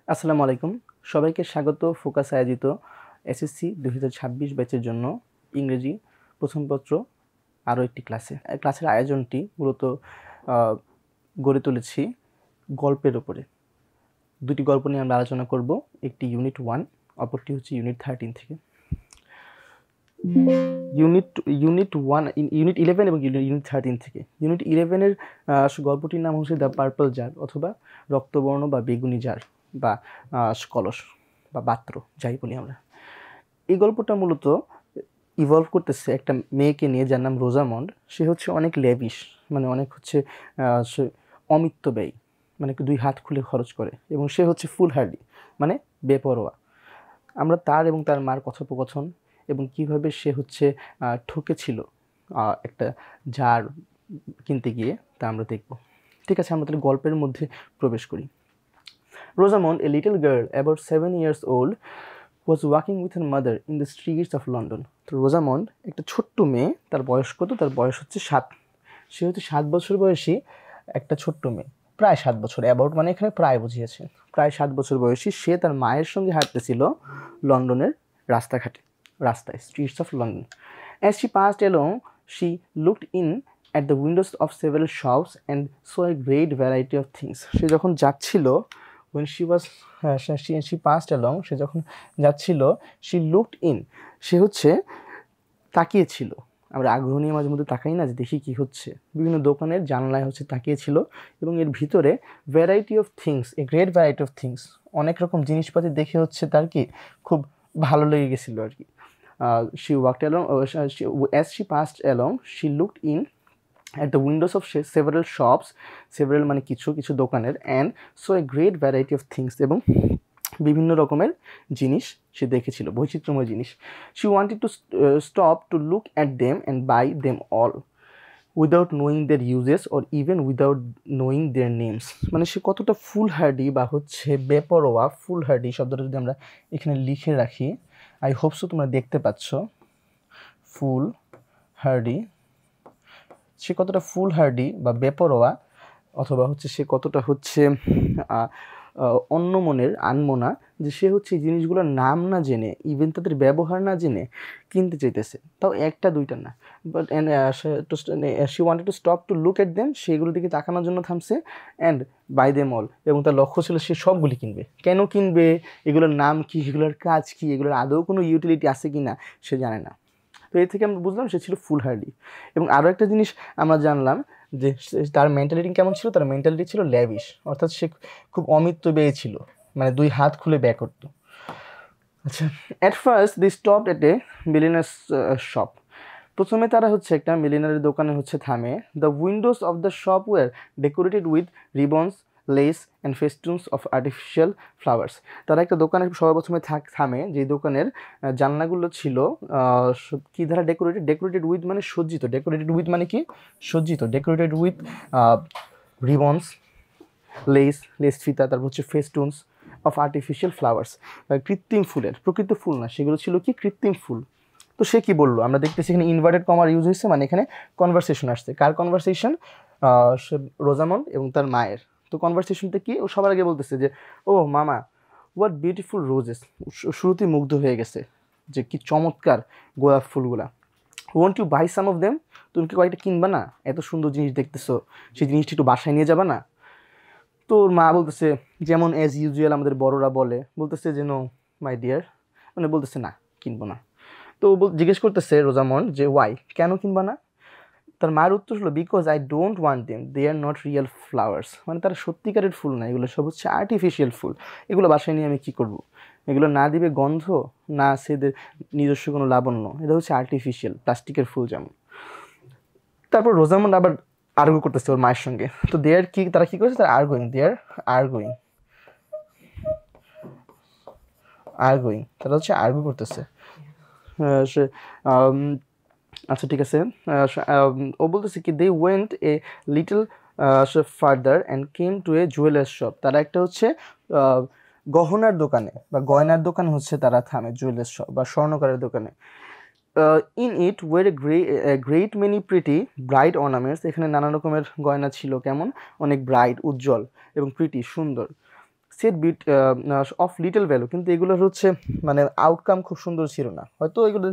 আসসালামু আলাইকুম। সবাইকে স্বাগত ফোকাস আয়োজিত এসএসসি 2026 ব্যাচের জন্য ইংরেজি প্রথম পত্র আরও একটি ক্লাসে। ক্লাসের আয়োজনটি মূলত গড়ে তুলেছি গল্পের উপরে। দুটি গল্প নিয়ে আমরা আলোচনা করব, একটি ইউনিট 1, অপরটি হচ্ছে ইউনিট 13 থেকে। ইউনিট 11 এবং ইউনিট 13 থেকে। ইউনিট 11-এর গল্পটির নাম হচ্ছে দ্য পার্পল জার অথবা রক্তবর্ণ বা বেগুনি জার বা কলস বা পাত্র, যাই বলি আমরা। এই গল্পটা মূলত ইভলভ করতেছে একটা মেয়েকে নিয়ে, যার নাম রোজামন্ড। সে হচ্ছে অনেক লেভিশ, মানে অনেক হচ্ছে সে অমিত্য ব্যয়, মানে দুই হাত খুলে খরচ করে, এবং সে হচ্ছে ফুল হার্ডি, মানে বেপরোয়া। আমরা তার এবং তার মার কথোপকথন এবং কিভাবে সে হচ্ছে ঠকেছিল একটা জার কিনতে গিয়ে, তা আমরা দেখব। ঠিক আছে, আমরা তাহলে গল্পের মধ্যে প্রবেশ করি। Rosamond, a little girl about 7 years old, was walking with her mother in the streets of London. তো রোজামন্ড একটা ছোট্ট মেয়ে, তার বয়স কত? তার বয়স হচ্ছে 7। সে হচ্ছে 7 বছর বয়সী একটা ছোট্ট মেয়ে, প্রায় 7 বছর, অ্যাবাউট মানে এখানে প্রায় বুঝিয়েছে, প্রায় 7 বছর বয়সী। সে তার মায়ের সঙ্গে হাঁটতেছিল লন্ডনের রাস্তায়, streets of London. As she passed along, she looked in at the windows of several shops and saw a great variety of things. সে যখন যাচ্ছিল, when she was she passed along, সে যখন যাচ্ছিল, she looked in, সে হচ্ছে তাকিয়েছিল। আমরা আগ্রহ নিয়ে মাঝে মধ্যে তাকাই না, যে দেখি কি হচ্ছে। বিভিন্ন দোকানের জানলায় হচ্ছে তাকিয়েছিল, এবং এর ভিতরে variety of things, a great variety of things, অনেক রকম জিনিসপাতি দেখে হচ্ছে তার কি খুব ভালো লেগে গেছিলো আর কি। she walked along, as she passed along, she looked in at the windows of several shops, several মানে কিছু কিছু দোকানের, and saw a great variety of things, এবং বিভিন্ন রকমের জিনিস সে দেখেছিল, বৈচিত্র্যময় জিনিস। she wanted to stop to look at them and buy them all without knowing their uses or even without knowing their names. মানে সে কতটা ফুল হার্ডি বা হচ্ছে বেপরোয়া, ফুল হার্ডি শব্দটা যদি আমরা এখানে লিখে রাখি, আই হোপ সো তোমরা দেখতে পাচ্ছ, ফুল হার্ডি। সে কতটা ফুল হার্ডি বা বেপরোয়া, অথবা হচ্ছে সে কতটা হচ্ছে অন্যমনের, আনমনা, যে সে হচ্ছে এই জিনিসগুলোর নাম না জেনে, ইভেন তাদের ব্যবহার না জেনে কিনতে চাইতেছে, তাও একটা দুইটা না। But she wanted to stop to look at them, সেগুলোর দিকে তাকানোর জন্য থামছে, অ্যান্ড বাই দেম অল, এবং তার লক্ষ্য ছিল সে সবগুলি কিনবে। কেন কিনবে, এগুলোর নাম কি, এগুলোর কাজ কি, এগুলোর আদৌ কোনো ইউটিলিটি আছে কি না সে জানে না। তো এই থেকে আমরা বুঝলাম সে ছিল ফুল হার্ডি। এবং আরও একটা জিনিস আমরা জানলাম যে তার মেন্টালিটি কেমন ছিল, তার মেন্টালিটি ছিল ল্যাভিশ, অর্থাৎ সে খুব অমিত্য ব্যয় ছিল, মানে দুই হাত খুলে ব্যয় করতো। আচ্ছা, at first they stopped at a milliner's shop. প্রথমে তারা হচ্ছে একটা মিলিনারের দোকানে হচ্ছে থামে। The windows of the shop were decorated with ribbons, lace and festoons of artificial flowers. তারা একটা দোকানে সবার প্রথমে থামে, যে দোকানের জানলাগুলো ছিল কী দ্বারা ডেকোরেটেড উইথ মানে সজ্জিত, ডেকোরেটেড উইথ মানে কি সজ্জিত, ডেকোরেটেড উইথ রিবনস, লেস ফিতা, তারপর হচ্ছে ফেস্টুনস অফ আর্টিফিশিয়াল ফ্লাওয়ার্স, কৃত্রিম ফুলের, প্রকৃত ফুল না, সেগুলো ছিল কি কৃত্রিম ফুল। তো সে কি বললো, আমরা দেখতেছি এখানে ইনভার্টেড কমার ইউজ হয়েছে, মানে এখানে কনভারসেশন আসছে। কার কনভারসেশন? রোজামন্ড এবং তার মায়ের। তো কনভারসেশনটা কি, ও সবার আগে বলতেছে যে, ও মামা, হোয়াট বিউটিফুল রোজেস, শুরুতেই মুগ্ধ হয়ে গেছে যে কি চমৎকার গোলাপ ফুলগুলা। Won't you buy some of them, তুমি কি কয়েকটা কিনবা না, এত সুন্দর জিনিস দেখতেছো, সেই জিনিসটি একটু বাসায় নিয়ে যাবা না? তো ওর মা বলতেছে, যেমন অ্যাজ ইউজুয়াল আমাদের বড়রা বলতেছে যে নো মাই ডিয়ার, মানে বলতেছে না, কিনবো না। তো জিজ্ঞেস করতেছে রোজামন্ড যে ওয়াই, কেন কিনবা না? তার মায়ের উত্তর হলো, because I don't want them, they are not real flowers, মানে তারা সত্যিকারের ফুল না, এগুলো সব হচ্ছে আর্টিফিশিয়াল ফুল, এগুলো বাসায় নিয়ে আমি কী করবো, এগুলো না দিবে গন্ধ, না সেদের নিজস্ব কোনো লাবণ্য, এটা হচ্ছে আর্টিফিশিয়াল প্লাস্টিকের ফুল যেমন। তারপর রোজামন্ড আবার আর্গু করতেছে ওর মায়ের সঙ্গে। তো তারা কী করেছে, তারা আর্গুইং, তারা হচ্ছে আর্গু করতেছে। সে আচ্ছা ঠিক আছে, ও বলতেছে কি, they went a little further and came to a jeweller's shop. তারা একটা হচ্ছে গহনার দোকানে বা গয়নার দোকানে হচ্ছে তারা থামে, জুয়েলার্স শপ বা স্বর্ণকারের দোকানে। In it were great many pretty bright ornaments, এখানে নানা রকমের গয়না ছিল, কেমন, অনেক ব্রাইট, উজ্জ্বল, এবং প্রিটি, সুন্দর। Set bit of little value, কিন্তু এগুলোর হচ্ছে মানে আউটকাম খুব সুন্দর ছিল না, হয়তো এগুলো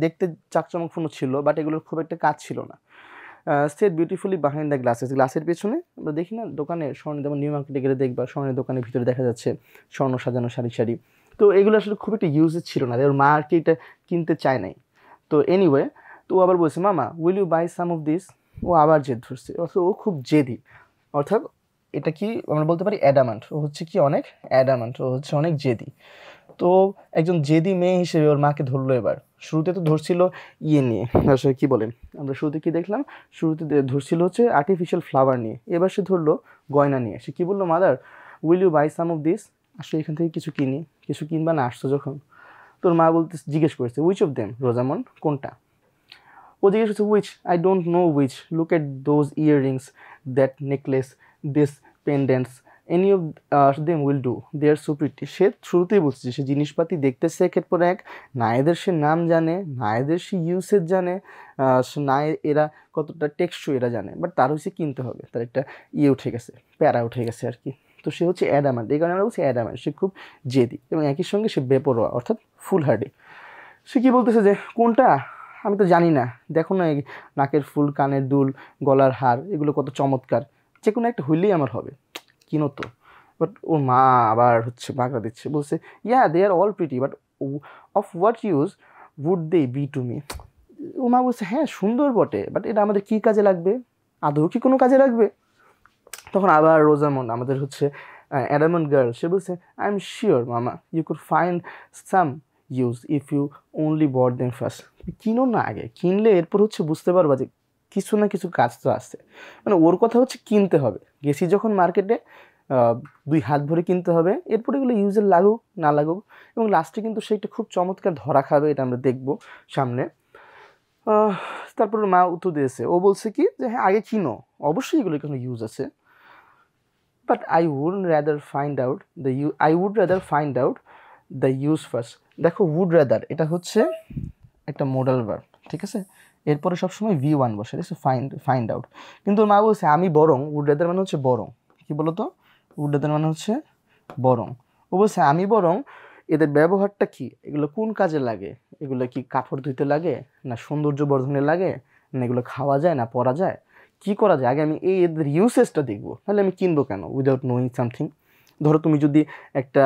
দেখতে চাকচমকপূর্ণ ছিল বাট এগুলোর খুব একটা কাজ ছিল না। Set beautifully behind the glasses, গ্লাসের পেছনে আমরা দেখি না দোকানে স্বর্ণ, যেমন নিউ মার্কেটে গেলে দেখবা স্বর্ণের দোকানের ভিতরে দেখা যাচ্ছে স্বর্ণ সাজানো সারি সারি। তো এগুলো আসলে খুব একটা ইউজেস ছিল না, ওর মা আর কি এটা কিনতে চায় নাই। তো এনিওয়ে, তো ও আবার বলছে mama will you buy some of this. ও আবার জেদ ধরছে, ও খুব জেদি, অর্থাৎ এটা কি আমরা বলতে পারি অ্যাডামান্ট, ও হচ্ছে কি অনেক অ্যাডামান্ট, ও হচ্ছে অনেক জেদি। তো একজন জেদি মেয়ে হিসেবে ওর মাকে ধরলো এবার। শুরুতে তো ধরছিল ইয়ে নিয়ে, আসলে কি বলেন, আমরা শুরুতে কি দেখলাম, শুরুতে ধরছিল হচ্ছে আর্টিফিশিয়াল ফ্লাওয়ার নিয়ে, এবার সে ধরলো গয়না নিয়ে। সে কি বললো, mother will you buy some of this, আসলে এখান থেকে কিছু কিনি, কিছু কিনবা না আসছো যখন। তোর মা বলতে জিজ্ঞেস করেছে উইচ অফ দেম, রোজামন কোনটা। ও জিজ্ঞেস করছে which, I don't know which, look at those earrings, that necklace, this pendants, any of them will do, they are so pretty. সে শুরুতেই বলছে সে জিনিসপাতি দেখতেছে একের পর এক, না এদের সে নাম জানে, না এদের সে ইউসেজ জানে, না এরা কতটা টেক্সচু এরা জানে, বাট তার হচ্ছে কিনতে হবে, তার একটা ইয়ে উঠে গেছে, প্যারা উঠে গেছে আর কি। তো সে হচ্ছে অ্যাডামান্ট, এই কারণে আমরা বলছি অ্যাডামান্ট, সে খুব জেদি এবং একই সঙ্গে সে বেপরোয়া অর্থাৎ ফুলহার্ডি। সে কী বলতেছে যে কোনটা, আমি তো জানি না, দেখো না এই নাকের ফুল, কানের দুল, গলার হার, এগুলো কত চমৎকার, যে কোনো একটা হইলেই আমার হবে, কিনো তো। বাট ওর মা আবার হচ্ছে বাগড়া দিচ্ছে, বলছে yeah they are all pretty but of what use would they be to me. ও মা বলছে হ্যাঁ সুন্দর বটে, বাট এটা আমাদের কী কাজে লাগবে, আদৌ কি কোনো কাজে লাগবে। তখন আবার রোজামন্ড আমাদের হচ্ছে অ্যাডামন্ড গার্ল, সে বলছে I am sure mama you could find some use if you only bought them first. কিনো না আগে, কিনলে এরপর হচ্ছে বুঝতে পারবা যে কিছু না কিছু কাজ তো আছে। মানে ওর কথা হচ্ছে কিনতে হবে, গেছি যখন মার্কেটে দুই হাত ভরে কিনতে হবে, এরপরে এগুলো ইউজের লাগুক না লাগুক, এবং লাস্টে কিন্তু সেইটা খুব চমৎকার ধরা খাবে, এটা আমরা দেখবো সামনে। তারপর মা উত্তর দিয়েছে, ও বলছে কি যে হ্যাঁ আগে কিনো, অবশ্যই এগুলো কোনো ইউজ আছে, but I would rather find out the use first. দেখো উড রাদার এটা হচ্ছে একটা মোডাল ভার্ব, ঠিক আছে, এরপরে সবসময় V1 বসে, ফাইন্ড আউট। কিন্তু মা বলছে আমি বরং, উড রাদার মানে হচ্ছে বরং, কি বলো তো, উড রাদার মানে হচ্ছে বরং। ও বলছে আমি বরং এদের ব্যবহারটা কি, এগুলো কোন কাজে লাগে, এগুলো কি কাপড় ধুইতে লাগে, না সৌন্দর্য বর্ধনে লাগে, না এগুলো খাওয়া যায় না পরা যায়, কি করা যায়, আগে আমি এই এদের ইউসেজটা দেখবো, তাহলে আমি কিনবো কেন উইদাউট নোয়িং সামথিং। ধরো তুমি যদি একটা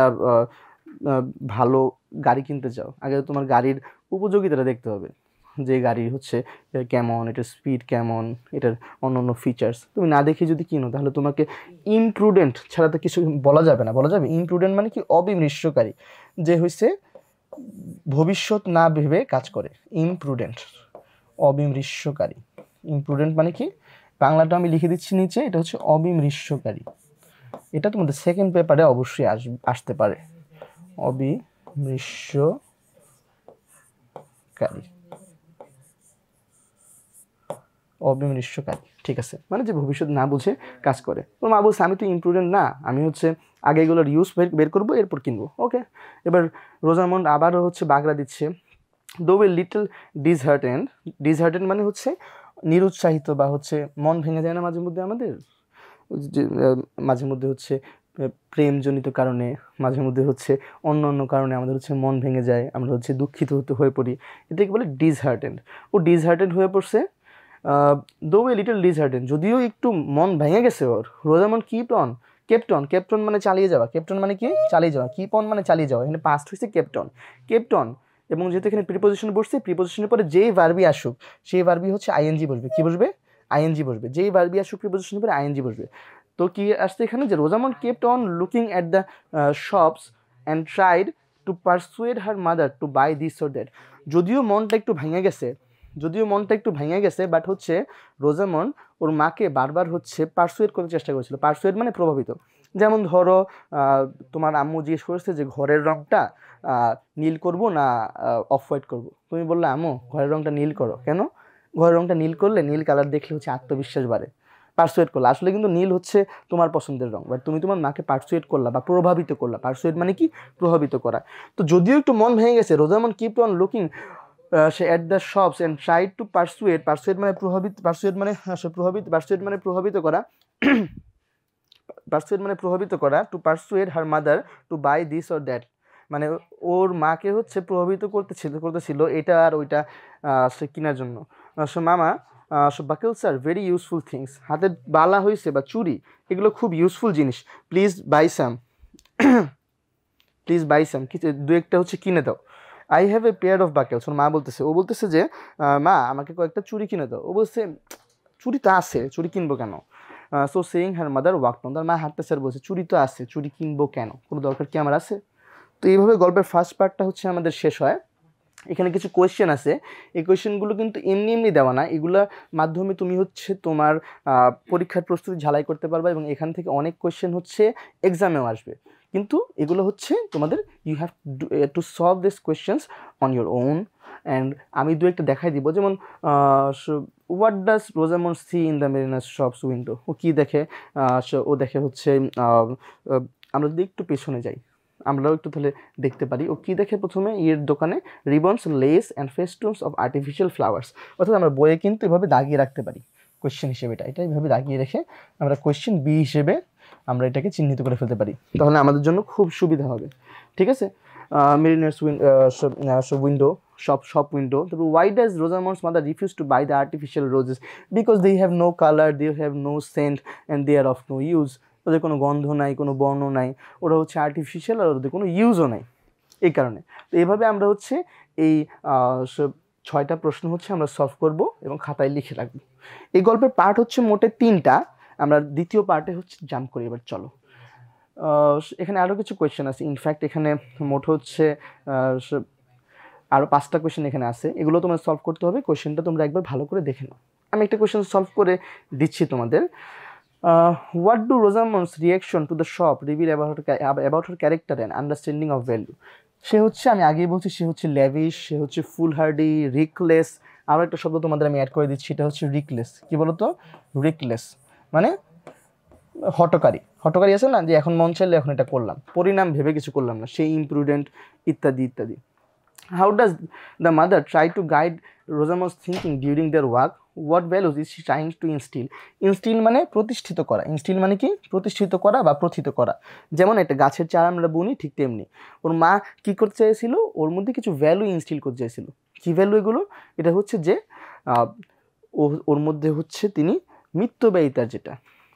ভালো গাড়ি কিনতে চাও, আগে তোমার গাড়ির উপযোগিতাটা দেখতে হবে, যে গাড়ি হচ্ছে কেমন, এটার স্পিড কেমন, এটার অন্য অন্য ফিচার্স তুমি না দেখে যদি কিনো, তাহলে তোমাকে ইমপ্রুডেন্ট ছাড়া তো কিছু বলা যাবে না। বলা যাবে ইমপ্রুডেন্ট মানে কি, অবিমৃষ্যকারী, যে হচ্ছে ভবিষ্যৎ না ভেবে কাজ করে, ইমপ্রুডেন্ট, অবিমৃষ্যকারী। ইমপ্রুডেন্ট মানে কি, বাংলাটা আমি লিখে দিচ্ছি নিচে, এটা হচ্ছে অবিমৃষ্যকারী। এটা তোমাদের সেকেন্ড পেপারে অবশ্যই আসতে পারে, অবিমৃষ্যকারী, অবিমৃষ্যকারী, ঠিক আছে, মানে যে ভবিষ্যৎ না বুঝে কাজ করে। তোর মা বলছে আমি তো ইমপ্রুডেন্ট না, আমি হচ্ছে আগে এগুলোর ইউজ বের করবো এরপর কিনবো। ওকে, এবার রোজামন্ড আবারও হচ্ছে বাগড়া দিচ্ছে, দো উই লিটল ডিসহার্টেন্ড মানে হচ্ছে নিরুৎসাহিত, বা হচ্ছে মন ভেঙে যায় না মাঝে মধ্যে আমাদের, যে মাঝে মধ্যে হচ্ছে প্রেমজনিত কারণে, মাঝে মধ্যে হচ্ছে অন্য অন্য কারণে আমাদের হচ্ছে মন ভেঙে যায়, আমরা হচ্ছে দুঃখিত হয়ে পড়ি, এটাকে বলে ডিসহার্টেন্ড। ও ডিসহার্টেন্ড হয়ে পড়ছে, দো এ লিটল ডিসহার্টেন্ড, যদিও একটু মন ভেঙে গেছে ওর। রোজামন্ড কেপ্টন মানে চালিয়ে যাওয়া, কেপ্টন মানে কি চালিয়ে যাওয়া, কিপ অন মানে চালিয়ে যাওয়া, এখানে পাস্ট হচ্ছে কেপ্টন। এবং যেহেতু এখানে প্রিপোজিশন বসছে, প্রিপোজিশনের পরে যেই ভার্বই আসুক সেই ভার্বই হচ্ছে আইএনজি বসবে, কি বসবে, আইএনজি বসবে, যেই ভার্বই আসুক প্রিপোজিশনের পরে আইএনজি বসবে। তো কি আসছে এখানে, যে Rosamond kept on looking at the shops and tried to persuade her mother to buy this or that. যদিও মনটা একটু ভেঙে গেছে, বাট হচ্ছে রোজামন্ড ওর মাকে বারবার হচ্ছে পারসুয়েড করতে চেষ্টা করেছিল। পারসুয়েড মানে প্রভাবিত। যেমন ধরো তোমার আম্মু জিজ্ঞেস করেছে যে ঘরের রঙটা নীল করব না অফ হোয়াইট করব, তুমি বললে আম্মু ঘরের রঙটা নীল করো, কেন, ঘরের রঙটা নীল করলে, নীল কালার দেখলে হচ্ছে আত্মবিশ্বাস বাড়ে, পারসুয়েড করলা। আসলে কিন্তু নীল হচ্ছে তোমার পছন্দের রঙ, বাট তুমি তোমার মাকে পারসুয়েড করলা বা প্রভাবিত করলা। পারসুয়েড মানে কি, প্রভাবিত করা। তো যদিও একটু মন ভেঙে গেছে, রোজামন্ড কিপ অন লুকিং সে at the shops and tried to persuade মানে প্রভাবিত করা, পারসুয়েড মানে প্রভাবিত করা, to persuade her mother to buy this or that, মানে ওর মাকে হচ্ছে প্রভাবিত করতেছিল এটা আর ওইটা সে কেনার জন্য। So mama, so buckles are very useful things, হাতের বালা হয়েছে বা চুড়ি এগুলো খুব ইউজফুল জিনিস, please buy some, please buy some, কিছু দু একটা হচ্ছে কিনে দাও। I have a pair of buckles, ওর মা বলতেছে, ও বলতেছে যে মা আমাকে কয়েকটা চুড়ি কিনে দাও। ও বলছে চুড়ি তো আছে, চুড়ি কিনবো কেন? So saying her mother walked on, তার মা হাঁটতেছে আর বলছে চুড়ি তো আছে, চুড়ি কিনবো কেন, কোনো দরকার কি আমার আছে? তো এইভাবে গল্পের ফার্স্ট পার্টটা হচ্ছে আমাদের শেষ হয়। এখানে কিছু কোয়েশ্চেন আছে, এই কোয়েশ্চেনগুলো কিন্তু এমনি এমনি দেওয়া না, এগুলোর মাধ্যমে তুমি হচ্ছে তোমার পরীক্ষার প্রস্তুতি ঝালাই করতে পারবে এবং এখান থেকে অনেক কোয়েশ্চেন হচ্ছে এক্সামেও আসবে, কিন্তু এগুলো হচ্ছে তোমাদের you have to solve this questions on your own. And আমি দু একটা দেখাই দিব, যেমন what does Rosamond see in the milliner's shops window, ও কী দেখে? ও দেখে হচ্ছে আমরা যদি একটু পেছনে যাই আমরাও একটু তাহলে দেখতে পারি ও কী দেখে। প্রথমে ইয়ের দোকানে ribbons, lace and festoons of artificial flowers, অর্থাৎ আমরা বইয়ে কিন্তু এভাবে দাগিয়ে রাখতে পারি কোয়েশ্চেন হিসেবে, এটা এইভাবে দাগিয়ে রেখে আমরা কোয়েশ্চেন বি হিসেবে আমরা এটাকে চিহ্নিত করে ফেলতে পারি, তাহলে আমাদের জন্য খুব সুবিধা হবে। ঠিক আছে, মেরিনার্স উইন্ডো, শপ উইন্ডো। তারপর why does Rosamond's mother refuse to buy the artificial roses? Because they have no colour, they have no scent and they are of no use, ওদের কোনো গন্ধ নাই, কোনো বর্ণ নাই, ওরা হচ্ছে আর্টিফিশিয়াল আর ওদের কোনো ইউজও নাই, এই কারণে। তো এইভাবে আমরা হচ্ছে এই 6টা প্রশ্ন হচ্ছে আমরা সলভ করব এবং খাতায় লিখে রাখবো। এই গল্পের পার্ট হচ্ছে মোটে 3টা, আমরা দ্বিতীয় পার্টে হচ্ছে জাম্প করি। এবার চলো, এখানে আরও কিছু কোয়েশ্চেন আছে, ইনফ্যাক্ট এখানে মোট হচ্ছে আরও 5টা কোয়েশ্চেন এখানে আছে, এগুলো তোমার সলভ করতে হবে। কোয়েশ্চেনটা তোমরা একবার ভালো করে দেখে নাও, আমি একটা কোয়েশ্চেন সলভ করে দিচ্ছি তোমাদের। What do Rosamond's reaction to the shop reveal about her character and understanding of value? সে হচ্ছে, আমি আগেই বলছি, সে হচ্ছে ল্যাভিশ, সে হচ্ছে ফুলহার্ডি, রিকলেস। আরও একটা শব্দ তোমাদের আমি অ্যাড করে দিচ্ছি, এটা হচ্ছে রিকলেস। কি বলো তো? রিকলেস মানে হটকারী আছে না, যে এখন মন চাইলে এখন এটা করলাম, পরিণাম ভেবে কিছু করলাম না, সে ইমপ্রুডেন্ট ইত্যাদি ইত্যাদি। How does the mother try to guide Rosamond's thinking during their work? What values is she trying to instill? Instill মানে প্রতিষ্ঠিত করা, ইনস্টিল মানে কি? প্রতিষ্ঠিত করা বা প্রথিত করা। যেমন একটা গাছের চারা আমরা বুনি, ঠিক তেমনি ওর মা কী করতে চাইছিল, ওর মধ্যে কিছু ভ্যালু ইনস্টিল করতে চাইছিল। কী ভ্যালু এগুলো? এটা হচ্ছে যে ওর মধ্যে হচ্ছে তিনি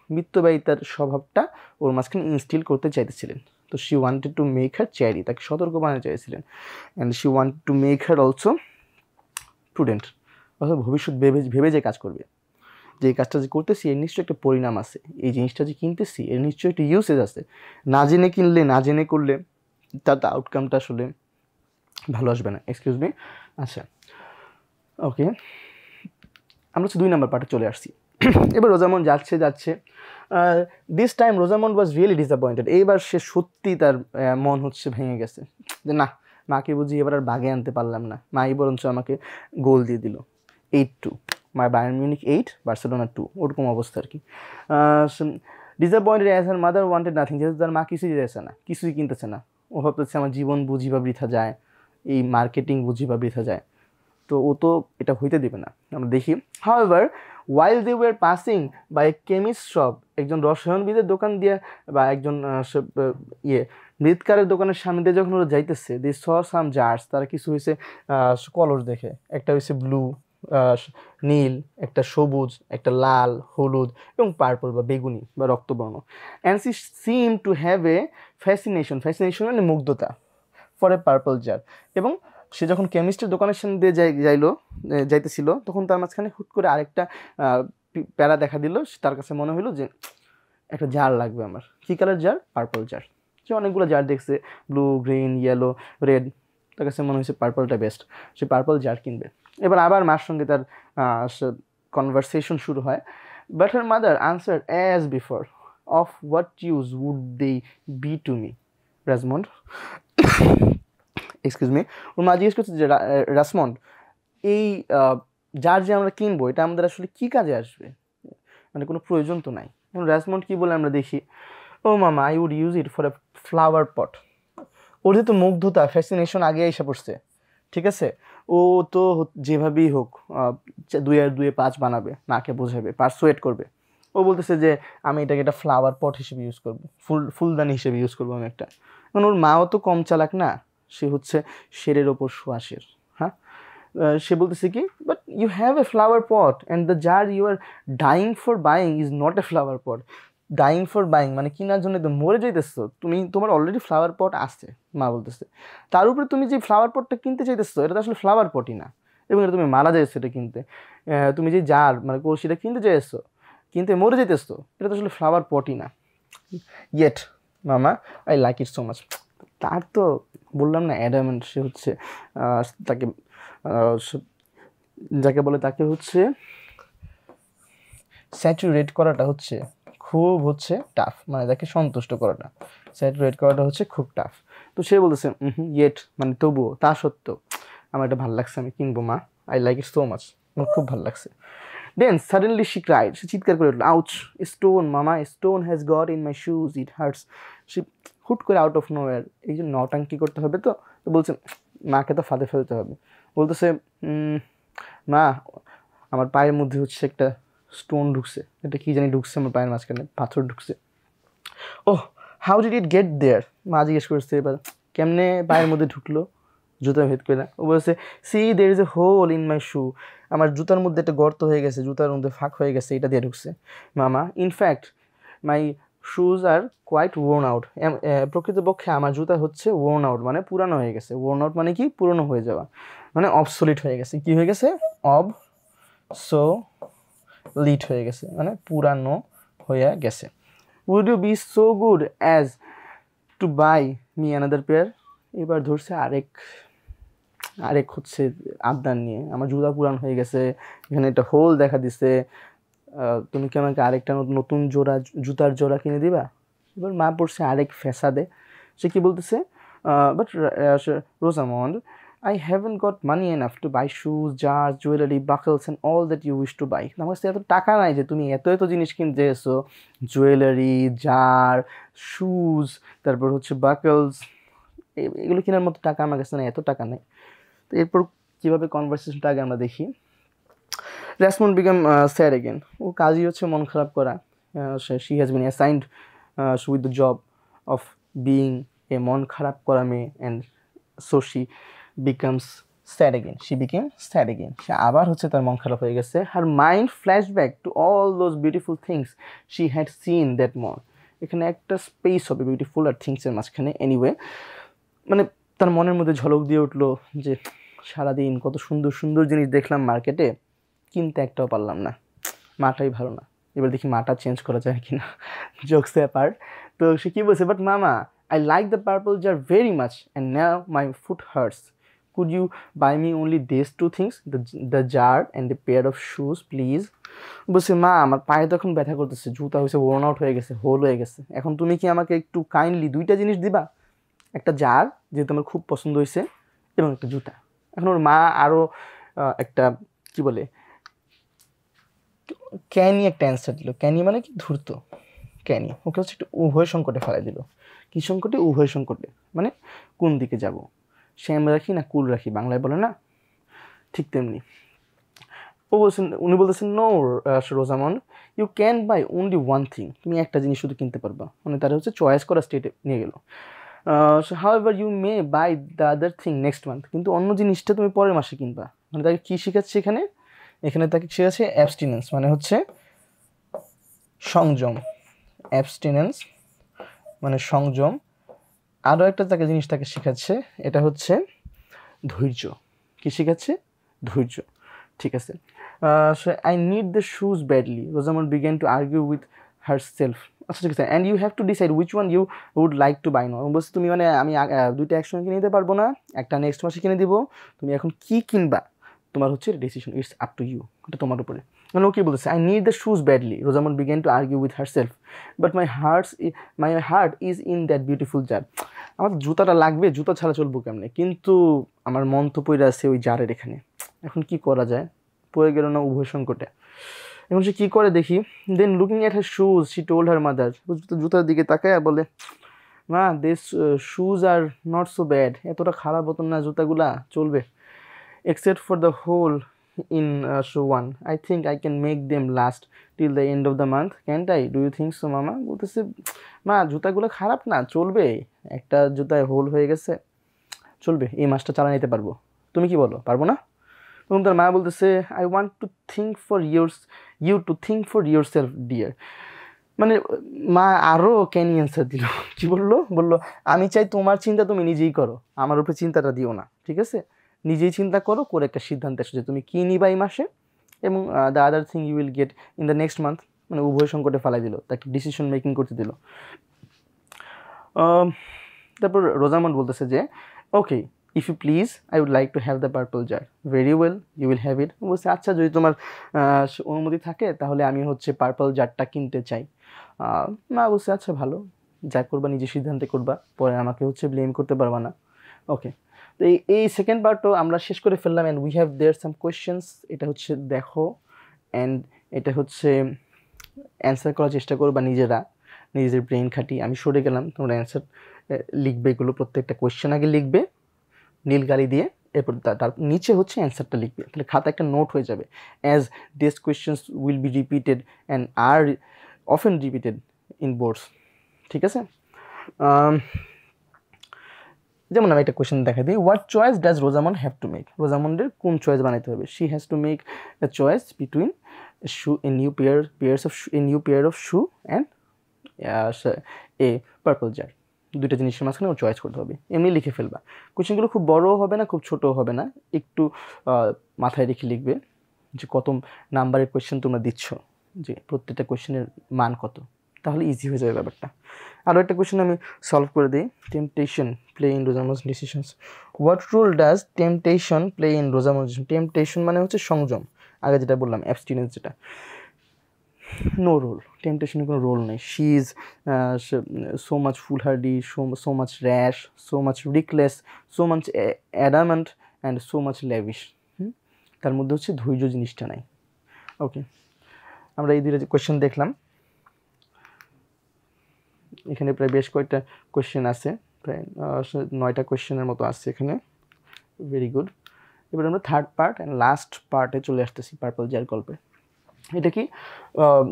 মিতব্যয়িতার স্বভাবটা ওর মাঝখানে ইনস্টিল করতে চাইতেছিলেন। তো she wanted to make her chary, তাকে সতর্ক বানাতে চাইছিলেন। And she wanted to make her also prudent, অর্থাৎ ভবিষ্যৎ ভেবে যে কাজ করবে, যে কাজটা যে করতেছি এর নিশ্চয়ই একটা পরিণাম আছে, এই জিনিসটা যে কিনতেছি এর নিশ্চয়ই একটা ইউসেজ আছে, না জেনে কিনলে, না জেনে করলে তার আউটকামটা আসলে ভালো আসবে না। Excuse me. আচ্ছা, ওকে, আমরা হচ্ছে 2 নম্বর পার্টে চলে আসছি। এবার রোজামন্ড যাচ্ছে this time Rosamund was really disappointed. এইবার সে সত্যি তার মন হচ্ছে ভেঙে গেছে, যে না, মাকে বুঝি এবার আর বাগে আনতে পারলাম না, মাই বরঞ্চ আমাকে গোল দিয়ে দিল। 8-2, বায়ার্ন মিউনিখ 8, বার্সেলোনা 2, ওরকম অবস্থা আর কি। Disappointed as her mother wanted nothing, যেহেতু তার মা কিছুই দিতেছে না, কিছুই কিনতেছে না, ও ভাবতেছে আমার জীবন বুঝি বা বৃথা যায়, এই মার্কেটিং বুঝি বা বৃথা যায়, তো ও তো এটা হইতে দেবে না। আমরা দেখি, however while they were passing by a chemist shop, একজন রসায়নবিদের দোকান দিয়ে বা একজন মৃৎকারের দোকানের সামনে দিয়ে যখন ওরা যাইতেছে, they saw some jars, তারা কিছু হয়েছে কলস দেখে, একটা হয়েছে ব্লু নীল, একটা সবুজ, একটা লাল, হলুদ এবং পার্পল বা বেগুনি বা রক্তবর্ণ। And she seemed to have a fascination মানে মুগ্ধতা, ফর এ পার্পল জার। এবং সে যখন কেমিস্টের দোকানের সামনে দিয়ে যাইতেছিল তখন তার মাঝখানে হুট করে আরেকটা প্যারা দেখা দিল, তার কাছে মনে হলো যে একটা জার লাগবে আমার। কী কালার জার? Purple jar. সে অনেকগুলো জার দেখছে, ব্লু, গ্রিন, ইয়েলো, রেড, তার কাছে মনে হয়েছে পার্পলটা বেস্ট, সে পার্পল জার কিনবে। এবার আবার মার সঙ্গে তার কনভারসেশন শুরু হয়। But her mother answer as before, of what use would they be to me Rosamond? Excuse me. ওর মা জিজ্ঞেস করছে যে রাসমন্ড, এই যার যে আমরা কিনবো এটা আমাদের আসলে কী কাজে আসবে, মানে কোনো প্রয়োজন তো নাই। রাসমন্ড কী বলে আমরা দেখি, ও mama, I would use it for a flower pot. ওর যেহেতু মুগ্ধতা, ফ্যাসিনেশন আগে এসে পড়ছে, ঠিক আছে, ও তো যেভাবেই হোক 2 আর 2 5 বানাবে, মাকে বোঝাবে, পারসুয়েট করবে ও বলতেছে যে আমি এটাকে একটা ফ্লাওয়ার পট হিসেবে ইউজ করবো, ফুলদানি হিসেবে ইউজ করবো আমি একটা। কারণ ওর মাও তো কম চালাক না, সে হচ্ছে শেরের ওপর শোয়া শের। হ্যাঁ, সে বলতেছে কি, but you have a flower pot and the jar you are dying for buying is not a flower pot. Dying for buying মানে কেনার জন্য তো মরে যাইতেছো তুমি, তোমার অলরেডি ফ্লাওয়ার পট আছে, মা বলতেছে। তার উপরে তুমি যে ফ্লাওয়ার পটটা কিনতে চাইতেছো এটা তো আসলে ফ্লাওয়ার পটই না, এবং এটা তুমি মারা যাইছো এটা কিনতে। তুমি যে জার মানে কলসিটা কিনতে চাইছো, কিনতে মরে যেতেছো, এটা তো আসলে ফ্লাওয়ার পটই না। ইয়েট মামা I like it so much. তার তো বললাম না অ্যাডামেন্ট, সে হচ্ছে তাকে যাকে বলে তাকে হচ্ছে স্যাচুরেট করাটা হচ্ছে খুব হচ্ছে টাফ, মানে তাকে সন্তুষ্ট করাটা, স্যাচুরেট করাটা হচ্ছে খুব টাফ। তো সে বলতেছে ইয়েট মানে তবুও, তা সত্ত্বেও আমার এটা ভালো লাগছে, আমি কিনবো মা, I like it so much, আমার খুব ভালো লাগছে। দেন সাডেনলি শি ক্রাইড, সে চিৎকার করে উঠলো, ouch, stone mama, stone has got in my shoes, it hurts. সে হুট করে আউট অফ নোওয়্যার, এই যে নটাঙ্কি করতে হবে তো, তো বলছে মাকে তো ফাঁদে ফেলতে হবে। বলতেছে মা আমার পায়ের মধ্যে হচ্ছে একটা স্টোন ঢুকছে, এটা কি জানি ঢুকছে আমার পায়ের মাঝখানে, পাথর ঢুকছে। ও হাউ ডিড ইট গেট দেয়ার, মা জিজ্ঞেস করছে এবার কেমনে পায়ের মধ্যে ঢুকলো, জুতা ভেদ করে না। ও বলছে see there is a hole in my shoe, আমার জুতার মধ্যে একটা গর্ত হয়ে গেছে, জুতার মধ্যে ফাঁক হয়ে গেছে, এটা দিয়ে ঢুকছে mama. In fact my shoes are quite worn out, প্রকৃতপক্ষে আমার জুতা হচ্ছে ওয়ার্ন আউট মানে পুরানো হয়ে গেছে। ওয়ার্ন আউট মানে কি, পুরনো হয়ে যাওয়া, মানে অবসোলিট হয়ে গেছে। কি হয়ে গেছে, লিট হয়ে গেছে, মানে পুরানো হয়ে গেছে। Would you be so good as to buy me another pair. এবার ধরছে আরেক হচ্ছে আবদার নিয়ে, আমার জুতা পুরান হয়ে গেছে, এখানে একটা হোল দেখা দিছে, তুমি কি আমাকে আরেকটা নতুন জুতার জোড়া কিনে দিবা। এবার মা পড়ছে আরেক ফ্যাসাদে। সে কি বলতেছে, but Rosamund I haven't got money enough to buy shoes, jars, jewelry, buckles and all that you wish to buy. আমার কাছে এত টাকা নাই যে তুমি এত এত জিনিস কিনতে এসো, জুয়েলারি, জার, শুজ, তারপর হচ্ছে বাকলস, এগুলো কেনার মতো টাকা আমার কাছে নেই, এত টাকা নেই। তো এরপর কীভাবে কনভারসেশনটা আগে আমরা দেখি। রেসমন্ড বিকাম স্যাড এগেন, ও কাজই হচ্ছে মন খারাপ করা। She has been assigned with the job of being a মন খারাপ করা মেয়ে, and so she becomes sad again, she became sad again, সে আবার হচ্ছে তার মন খারাপ হয়ে গেছে। Her mind flash back to all those beautiful things she had seen that morn. এখানে একটা স্পেস হবে বিউটিফুল আর থিংসের মাঝখানে। এনিওয়ে মানে তার মনের মধ্যে ঝলক দিয়ে উঠলো যে সারাদিন কত সুন্দর সুন্দর জিনিস দেখলাম মার্কেটে, কিনতে একটাও পারলাম না, মাটাই ভালো না, এবার দেখি মাটা চেঞ্জ করা যায় কিনা, জোকস অ্যাপার্ট। তো সে কী বলছে, but mama I like the purple jar very much and now my foot hurts, could you buy me only this two things, the jar and a pair of shoes please. বলছে মা আমার পায়ে তো এখন ব্যথা করতেছে, জুতা হয়েছে ওয়ার্ন আউট হয়ে গেছে, হোল হয়ে গেছে, এখন তুমি কি আমাকে একটু কাইন্ডলি দুইটা জিনিস দিবা, একটা জার যেহেতু আমার খুব পছন্দ হয়েছে এবং একটা জুতা। এখন ওর মা আরও একটা কি বলে ক্যানি একটা অ্যান্সার দিল। ক্যানি মানে কি, ধূর্ত। ক্যানি ওকে হচ্ছে একটু উভয় সংকটে ফেলাই দিল। কী সংকটে, উভয় সংকটে, মানে কোন দিকে যাব, শ্যাম রাখি না কুল রাখি, বাংলায় বলে না, ঠিক তেমনি। উনি বলতেছেন no Rosamond, you can buy only one thing, তুমি একটা জিনিস শুধু কিনতে পারবা, মানে তারা হচ্ছে চয়েস করা স্টেটে নিয়ে গেল। However you may buy the other thing next month, কিন্তু অন্য জিনিসটা তুমি পরের মাসে কিনবা। মানে তাকে কী শেখাচ্ছে এখানে তাকে শেখাচ্ছে অ্যাবস্টিনেন্স, মানে হচ্ছে সংযম। অ্যাবস্টিনেন্স মানে সংযম। আরও একটা তাকে জিনিস তাকে শেখাচ্ছে, এটা হচ্ছে ধৈর্য। কী শেখাচ্ছে, ধৈর্য। ঠিক আছে, I need the shoes badly, Rosamond began to argue with her self. আচ্ছা ঠিক আছে, and you have to decide which one you would like to buy now. বলছি তুমি মানে আমি দুইটা একসঙ্গে কিনে দিতে পারবো না, একটা নেক্সট মাসে কিনে দিব, তুমি এখন কী কিনবা তোমার হচ্ছে decision, it's up to you, এটা তোমার উপরে। মানে ও কী বলতেছে, I need the shoes badly, Rosamond began to argue with her self, but my heart is in that beautiful jar. আমার জুতাটা লাগবে, জুতা ছাড়া চলবো কেমনে, কিন্তু আমার মন তো পড়ে আছে ওই জারের এখানে, এখন কি করা যায়, পড়ে গেল না উভয় সংকটে। এখন সে কী করে দেখি। Then looking at her shoes she told her mother, জুতার দিকে তাকায় বলে মা this shoes are not so bad, এতটা খারাপ হতো না জুতাগুলা, চলবে, except for the hole in show 1. I think I can make them last till the end of the month. Can't I? Do you think so, মামা? বলতেছে মা জুতাগুলো খারাপ না, চলবে, একটা জুতায় হোল হয়ে গেছে, চলবে, এই মাসটা চালা নিতে পারবো। তুমি কি বলো, পারবো না? এবং তার মা বলতেছে I want to think for you to think for your self dear. মানে মা আরও ক্যানি অ্যান্সার দিল। কি বললো? বললো আমি চাই তোমার চিন্তা তুমি নিজেই করো, আমার উপরে চিন্তাটা দিও না, ঠিক আছে? নিজেই চিন্তা করো, করে একটা সিদ্ধান্ত এসো যে তুমি কী নিবা এই মাসে, এবং the other thing you will get in the next month. মানে উভয় সংকটে ফালাই দিল, তাকে ডিসিশন মেকিং করতে দিল। তারপর রোজামন্ড বলতেছে যে okay if you please I would like to have the purple jar, very well you will have it. বলছে আচ্ছা যদি তোমার অনুমতি থাকে তাহলে আমি হচ্ছে পার্পল জারটা কিনতে চাই। মা বলছে আচ্ছা ভালো, যা করবা নিজে সিদ্ধান্তে করবা, পরে আমাকে হচ্ছে ব্লেম করতে পারবা না। ওকে, তো এই সেকেন্ড পার্টও আমরা শেষ করে ফেললাম। And we have their some questions. এটা হচ্ছে দেখো, অ্যান্ড এটা হচ্ছে অ্যান্সার করার চেষ্টা করবা নিজেরা, নিজেদের ব্রেন খাটি। আমি সরে গেলাম, তোমরা অ্যান্সার লিখবে, এগুলো প্রত্যেকটা কোয়েশ্চেন আগে লিখবে নীল কালি দিয়ে, এরপর তার নিচে হচ্ছে অ্যান্সারটা লিখবে, তাহলে খাতা একটা নোট হয়ে যাবে। As this questions will be repeated and are often repeated in boards, ঠিক আছে? যেমন আমি একটা কোয়েশ্চেন দেখা দিই, what choice does Rosamond have to make? রোজামন্ডের কোন চয়েস বানাইতে হবে? She has to make a choice between a new pair of shoe and a purple jar. দুইটা জিনিসের মাঝখানে ও চয়েস করতে হবে। এমনি লিখে ফেলবা। কোয়েশ্চেনগুলো খুব বড়ও হবে না, খুব ছোটও হবে না, একটু মাথায় রেখে লিখবে যে কত নাম্বারের কোয়েশ্চেন তোমরা দিচ্ছ, যে প্রত্যেকটা কোয়েশ্চেনের মান কত, তাহলে ইজি হয়ে যাবে ব্যাপারটা। আরও একটা কোয়েশ্চেন আমি সলভ করে দিই। Temptation play in Rosamond's decisions. What role does temptation play in Rosamond's decision? Temptation মানে হচ্ছে সংযম, আগে যেটা বললাম অ্যাবস্টিনেন্স যেটা। নো রোল, টেম্পটেশনের কোনো রোল নেই। She is so much foolhardy, so much rash, so much reckless, so much adamant and so much lavish. তার মধ্যে হচ্ছে ধৈর্য জিনিসটা নাই। ওকে, আমরা এই দুইটা কোয়েশ্চেন দেখলাম। এখানে প্রায় বেশ কয়েকটা কোয়েশ্চেন আছে, প্রায় 9টা কোয়েশ্চেনের মতো আছে এখানে। Very good. এবার আমরা থার্ড পার্ট অ্যান্ড লাস্ট পার্টে চলে আসতেছি, পার্পল জার গল্পে। এটা কি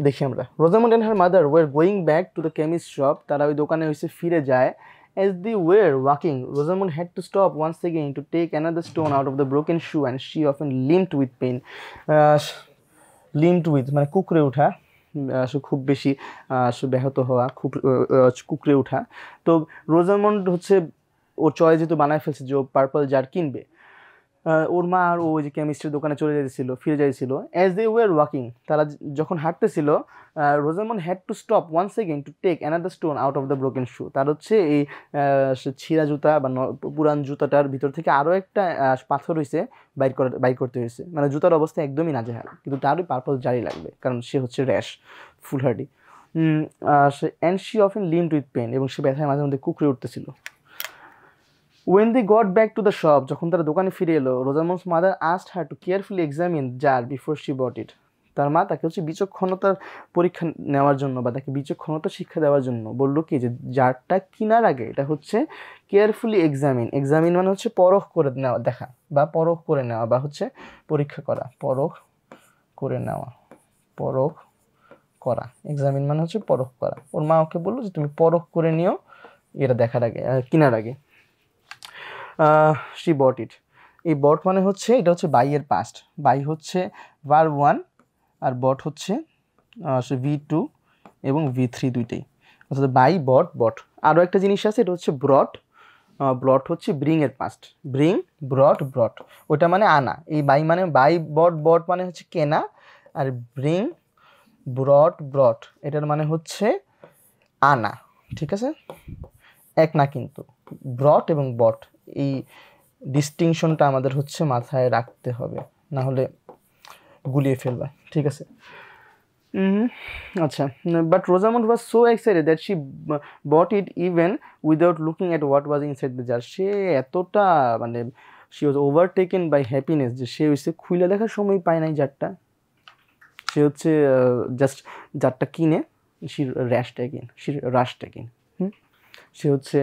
দেখি আমরা। Rosamund and her mother were going back to the chemist shop. তারা ওই দোকানে হয়েছে ফিরে যায়। As they were walking, Rosamond had to stop once again to take another stone out of the broken shoe, and she often limped with pain. Limped with মানে কুকড়ে ওঠা, খুব বেশি ব্যাহত হওয়া, খুব কুকড়ে ওঠা। তো রোজামন্ড হচ্ছে ওর চয়েস যেহেতু বানায় ফেলছে যে ও পার্পল জার কিনবে, ওর মা আর ও ওই যে কেমিস্ট্রির দোকানে ফিরে যাইছিল। অ্যাজ দে ওয়ার ওয়াকিং, তারা যখন হাঁটতেছিল, Rosamond had to stop once again to take another stone out of the broken shoe. তার হচ্ছে এই ছিঁড়া জুতা বা পুরান জুতাটার ভিতর থেকে আরও একটা পাথর হয়েছে বাইর করতে হয়েছে। মানে জুতার অবস্থা একদমই নাজেহাল, কিন্তু তারই পার্পল জারি লাগবে, কারণ সে হচ্ছে rash, foolhardy. And she often limped with pain, এবং সে ব্যথায় মাঝে মধ্যে কুকড়ে উঠতেছিল। When they got back to the shop, যখন তারা দোকানে ফিরে এলো, রোজামন্ডস mother asked her to carefully examine jar before she bought it. তার মা তাকে হচ্ছে বিচক্ষণতার পরীক্ষা নেওয়ার জন্য বা তাকে বিচক্ষণতার শিক্ষা দেওয়ার জন্য বললো কি যে জারটা কেনার আগে এটা হচ্ছে কেয়ারফুলি এক্সামিন মানে হচ্ছে পরখ করে নেওয়া, দেখা বা পরখ করে নেওয়া বা হচ্ছে পরীক্ষা করা, পরখ করে নেওয়া, পরখ করা। এক্সামিন মানে হচ্ছে পরখ করা। ওর মা ওকে বললো যে তুমি পরখ করে নিও এটা দেখার আগে, কেনার আগে। শি বট ইট। এই বট মানে হচ্ছে এটা হচ্ছে বাই এর পাস্ট। বাই হচ্ছে ভার্ব 1 আর বট হচ্ছে V2 এবং V3 দুইটাই, অর্থাৎ বাই বট। আরও একটা জিনিস আছে, এটা হচ্ছে ব্রট হচ্ছে ব্রিং এর পাস্ট। ব্রিং, ব্রট, ওটা মানে আনা। এই বাই মানে বাই বট মানে হচ্ছে কেনা, আর ব্রিং, ব্রট এটার মানে হচ্ছে আনা, ঠিক আছে? এক না কিন্তু, ব্রট এবং বট, এই ডিস্টিংশনটা আমাদের হচ্ছে মাথায় রাখতে হবে, না হলে গুলিয়ে ফেলবা, ঠিক আছে? আচ্ছা, but Rosamond was so excited that she bought it even without looking at what was inside the jar. সে এতটা মানে she was overtaken by happiness যে সে হচ্ছে খুলে দেখার সময় পায় নাই জারটা। সে হচ্ছে জাস্ট জারটা কিনে সে রাশটা কিন। সে হচ্ছে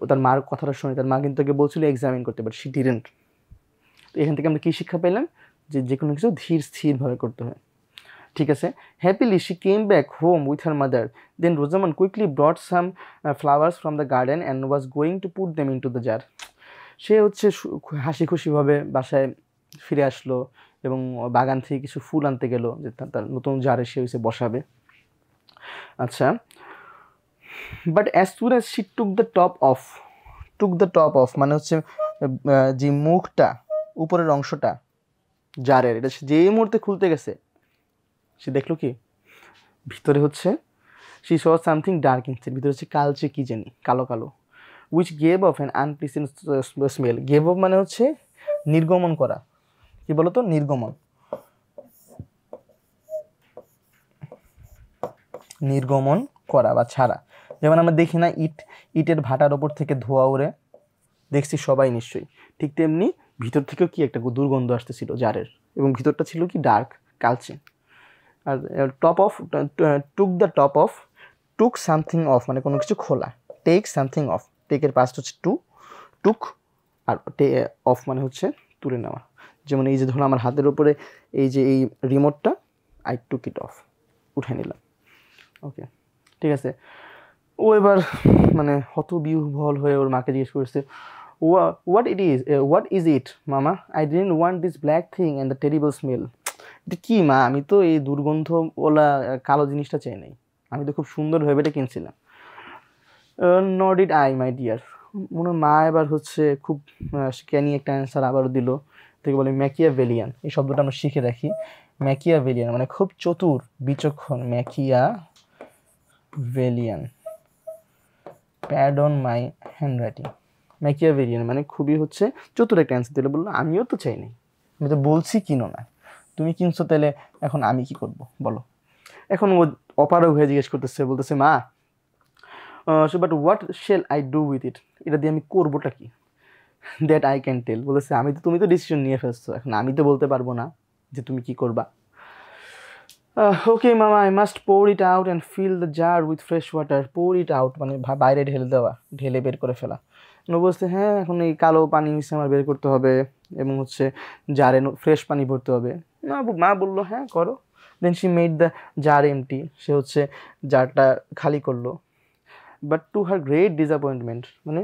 তার মার কথাটা শুনে, তার মা কিন্তু তাকে বলছিল এক্সামিন করতে, বাট শি ডিডন্ট। তো এখান থেকে আমরা কী শিক্ষা পেলাম, যে যে কোনো কিছু ধীর স্থিরভাবে করতে হয়। ঠিক আছে। Happily she came back home with her mother, then Rosamond quickly brought some flowers from the garden and was going to put them into the jar. সে হচ্ছে হাসি খুশিভাবে বাসায় ফিরে আসলো এবং বাগান থেকে কিছু ফুল আনতে গেল, যে তার নতুন জারে সে হয়েছে বসাবে। আচ্ছা, but as soon as she took the top of মানে হচ্ছে যে মুখটা, উপরের অংশটা জারের, এটা যেই মুহূর্তে খুলতে গেছে সে দেখলো কি ভিতরে হচ্ছে she saw something dark inside, ভিতরে হচ্ছে কালচে কি জানি, কালো কালো, which gave of an unpleasant smell. Gave of মানে হচ্ছে নির্গমন করা, কি বলতো, নির্গমন করা বা ছাড়া। যেমন আমরা দেখি না ইটের ভাটার ওপর থেকে ধোঁয়া উড়ে, দেখছি সবাই নিশ্চয়ই, ঠিক তেমনি ভিতর থেকেও কি একটা দুর্গন্ধ আসতেছিল জারের, এবং ভিতরটা ছিল কি ডার্ক, কালচে। আর top off, took something off মানে কোনো কিছু খোলা, টেক সামথিং অফ, টেকের পাস্ট হচ্ছে টুক, আর অফ মানে হচ্ছে তুলে নেওয়া। যেমন এই যে ধরুন আমার হাতের উপরে এই যে এই রিমোটটা, আই টুক ইট অফ, উঠে নিলাম। ওকে, ঠিক আছে। ও এবার মানে হতবিহ্বল হয়ে ওর মাকে জিজ্ঞেস করছে, হোয়াট ইজ ইট মামা, I didn't want this black thing and the terrible smell. এটা কি মা, আমি তো এই দুর্গন্ধ ওলা কালো জিনিসটা চাই নাই, আমি তো খুব সুন্দর ভেবে এটা কিনছিলাম। Not it I my dear. মনে মা এবার হচ্ছে খুব ক্যানি একটা অ্যান্সার আবারও দিল, থেকে বলে ম্যাকিয়াভেলিয়ান। এই শব্দটা আমরা শিখে রাখি, ম্যাকিয়াভেলিয়ান মানে খুব চতুর, বিচক্ষণ, ম্যাকিয়াভেলিয়ান, প্যাডন মাই হ্যান্ডরাইটিং। ম্যাকিয়াভেলিয়ান মানে খুবই হচ্ছে চতুর একটা অ্যান্সার দিলে, বললো আমিও তো চাই নাই, আমি তো বলছি কিনো না, তুমি কিনছো, তাহলে এখন আমি কি করব বলো। এখন ও অপারগ হয়ে জিজ্ঞেস করতেছে, বলতেছে মা but what shell I do with it, এটা দিয়ে আমি করবোটা কি, দ্যাট আই ক্যান টেল। বলেছে তুমি তো ডিসিশন নিয়ে ফেলছো, এখন আমি তো বলতে পারবো না যে তুমি কি করবা। Okay mama, I must pour it out and fill the jar with fresh water. Pour it out মানে বাইরে ঢেলে দেওয়া, ঢেলে বের করে ফেলা। বলছে হ্যাঁ, এখন এই কালো পানি হচ্ছে আমার বের করতে হবে, এবং হচ্ছে জারে ফ্রেশ পানি ভরতে হবে। মা বললো হ্যাঁ করো। Then she made the jar empty, সে হচ্ছে জারটা খালি করলো। But to her great disappointment মানে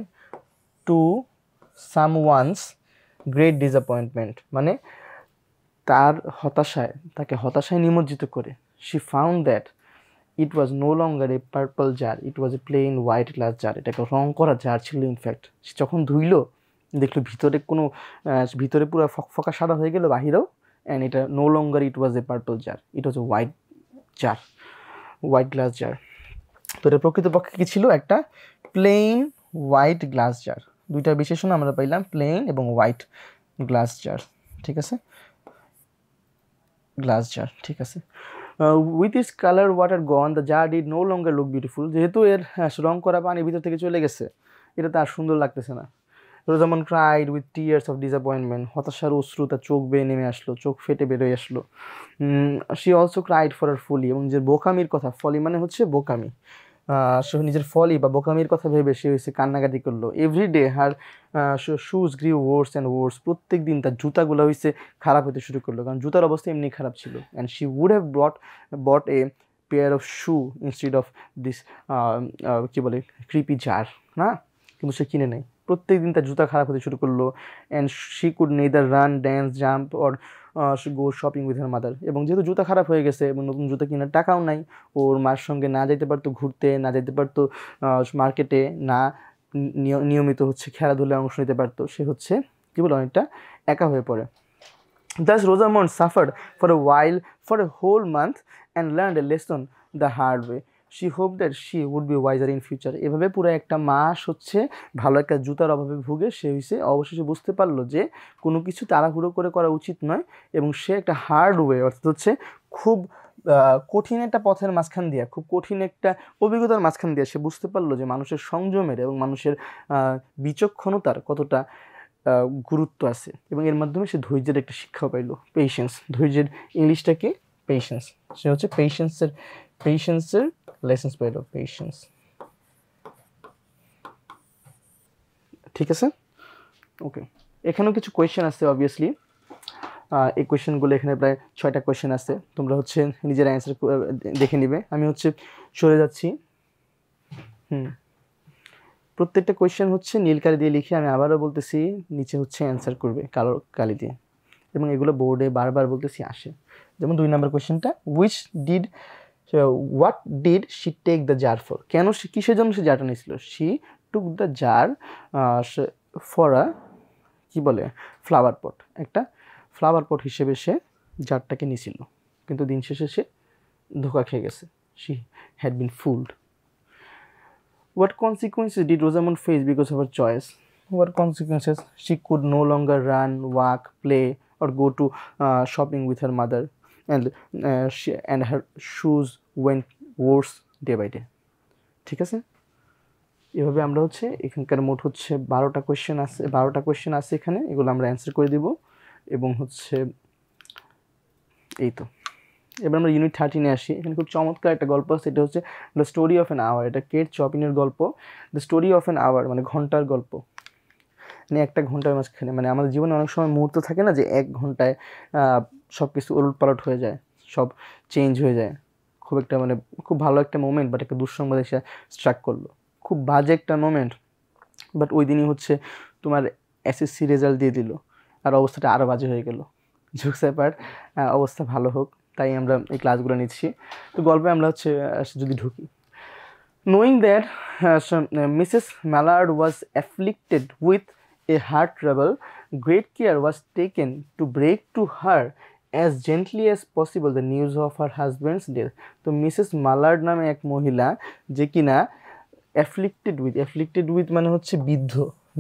টু সামওয়ানস গ্রেট ডিসঅ্যাপয়েন্টমেন্ট মানে তার তাকে হতাশায় নিমজ্জিত করে, she found that it was no longer a purple jar, it was a plain white glass jar. এটাকে রং করা জার ছিল ইনফ্যাক্ট। সে যখন ধুইলো দেখলো ভিতরে পুরো ফকফকা সাদা হয়ে গেল বাহিরেও, অ্যান্ড এটা no longer it was a purple jar, it was a white glass jar. তো এটা প্রকৃতপক্ষে কী ছিল, একটা প্লেন হোয়াইট গ্লাস জার। দুইটা বিশেষণ আমরা পাইলাম, প্লেন এবং হোয়াইট গ্লাস জার। ঠিক আছে, গ্লাস জার। ঠিক আছে। With its colour water gone the jar did no longer look beautiful. যেহেতু এর রং করা পানি ভিতর থেকে চলে গেছে, এটা তার সুন্দর লাগতেছে না। Rosamund cried with tears of disappointment, হতাশার অশ্রু তার চোখ বেয়ে নেমে আসলো, চোখ ফেটে বেরোয় আসলো। শি অলসো ক্রাইড ফর আর ফলি, এবং নিজের বোকামির কথা, ফলি মানে হচ্ছে বোকামি, সে নিজের ফলি বা বোকামির কথা ভেবে সে হয়েছে কান্নাকাটি করলো। Every day her shoes grew worse and worse, প্রত্যেক দিন তার জুতাগুলো হয়েছে খারাপ হতে শুরু করলো, কারণ জুতার অবস্থা এমনি খারাপ ছিল। And she would have bought a pair of shoe instead of this কী বলে ক্রিপি জার, না, কিন্তু সে কিনে নেয়। প্রত্যেক দিন তার জুতা খারাপ হতে শুরু করলো। And she could neither run, dance, jump or go shopping with her mother. এবং যেহেতু জুতা খারাপ হয়ে গেছে এবং নতুন জুতা কেনার টাকাও নাই, ওর মার সঙ্গে না যেতে পারতো ঘুরতে, না যেতে পারতো মার্কেটে, না নিয়মিত হচ্ছে খেলাধুলায় অংশ নিতে পারতো, সে হচ্ছে কী বলে অনেকটা একা হয়ে পড়ে। Thus Rosamond suffered for a while, for a whole month, and learned a lesson the hard way. She hoped that she would be wiser in future. এভাবে পুরো একটা মাস হচ্ছে ভালো একটা জুতার অভাবে ভুগে সে অবশেষে বুঝতে পারলো যে কোনো কিছু তাড়াহুড়ো করে করা উচিত নয়, এবং সে একটা হার্ড ওয়ে, অর্থাৎ হচ্ছে খুব কঠিন একটা পথের মাঝখান দিয়ে, খুব কঠিন একটা অভিজ্ঞতার মাঝখান দিয়ে সে বুঝতে পারলো যে মানুষের সংযমের এবং মানুষের বিচক্ষণতার কতটা গুরুত্ব আছে, এবং এর মাধ্যমে সে ধৈর্যের একটা শিক্ষা পাইল, পেশেন্স। ধৈর্যের ইংলিশটা কি, পেশেন্স। সে হচ্ছে পেশেন্সের লেসেন্স পাইল, পেশেন্স। ঠিক আছে, ওকে। এখানেও কিছু কোয়েশ্চেন আছে অবভিয়াসলি। এই কোয়েশ্চেনগুলো এখানে প্রায় 6টা কোয়েশ্চেন আছে, তোমরা হচ্ছে নিজের অ্যান্সার দেখে নিবে। আমি হচ্ছে সরে যাচ্ছি। প্রত্যেকটা কোয়েশ্চেন হচ্ছে নীল কালি দিয়ে লিখে, আমি আবারও বলতেছি, নিচে হচ্ছে অ্যান্সার করবে কালো কালি দিয়ে, এবং এগুলো বোর্ডে বারবার বলতেছি আসে। যেমন 2 নম্বর কোয়েশ্চেনটা, what did she take the jar for, কেন সে কিসের জন্য সে জারটা নিয়েছিল? She took the jar for কি বলে ফ্লাওয়ার পট, একটা ফ্লাওয়ার পট হিসেবে সে জারটাকে নিয়েছিল, কিন্তু দিন শেষে সে ধোকা খেয়ে গেছে। She had been fooled. What consequences did Rosamund face because of her choice? What consequences? She could no longer run, walk, play, or go to shopping with her mother, and her shoes went worse day by day. ঠিক আছে, এভাবে আমরা হচ্ছে এখানকার মোট হচ্ছে 12টা question আছে এখানে, এগুলো আমরা অ্যান্সার করে দিব। এবং হচ্ছে এই তো, এবার আমরা ইউনিট 13-এ আসি। এখানে খুব চমৎকার একটা গল্প আছে, এটা হচ্ছে the story of an hour. এটা কেট চপিনের গল্প। The story of an hour মানে ঘন্টার গল্প, মানে একটা ঘন্টার মাঝখানে, মানে আমাদের জীবনে অনেক সময় মুহূর্ত থাকে না যে 1 ঘন্টায় সব কিছু উলটপালট হয়ে যায়, সব চেঞ্জ হয়ে যায়। খুব একটা মানে খুব ভালো একটা মোমেন্ট, বাট একটা দুঃসংবাদ এসে স্ট্রাক করলো, খুব বাজে একটা মোমেন্ট, বাট ওই দিনই হচ্ছে তোমার এসএসসি রেজাল্ট দিয়ে দিল, আর অবস্থাটা আরও বাজে হয়ে গেল। জোকস অ্যাপার্ট, অবস্থা ভালো হোক, তাই আমরা এই ক্লাসগুলো নিচ্ছি। তো গল্পে আমরা হচ্ছে যদি ঢুকি, knowing that Mrs. Mallard was afflicted with a heart trouble, great care was taken to break to her as gently as possible the news of her husband's death. তো মিসেস মালার্ড নামে এক মহিলা, যে কিনা অ্যাফ্লিক্টেড উইথ মানে হচ্ছে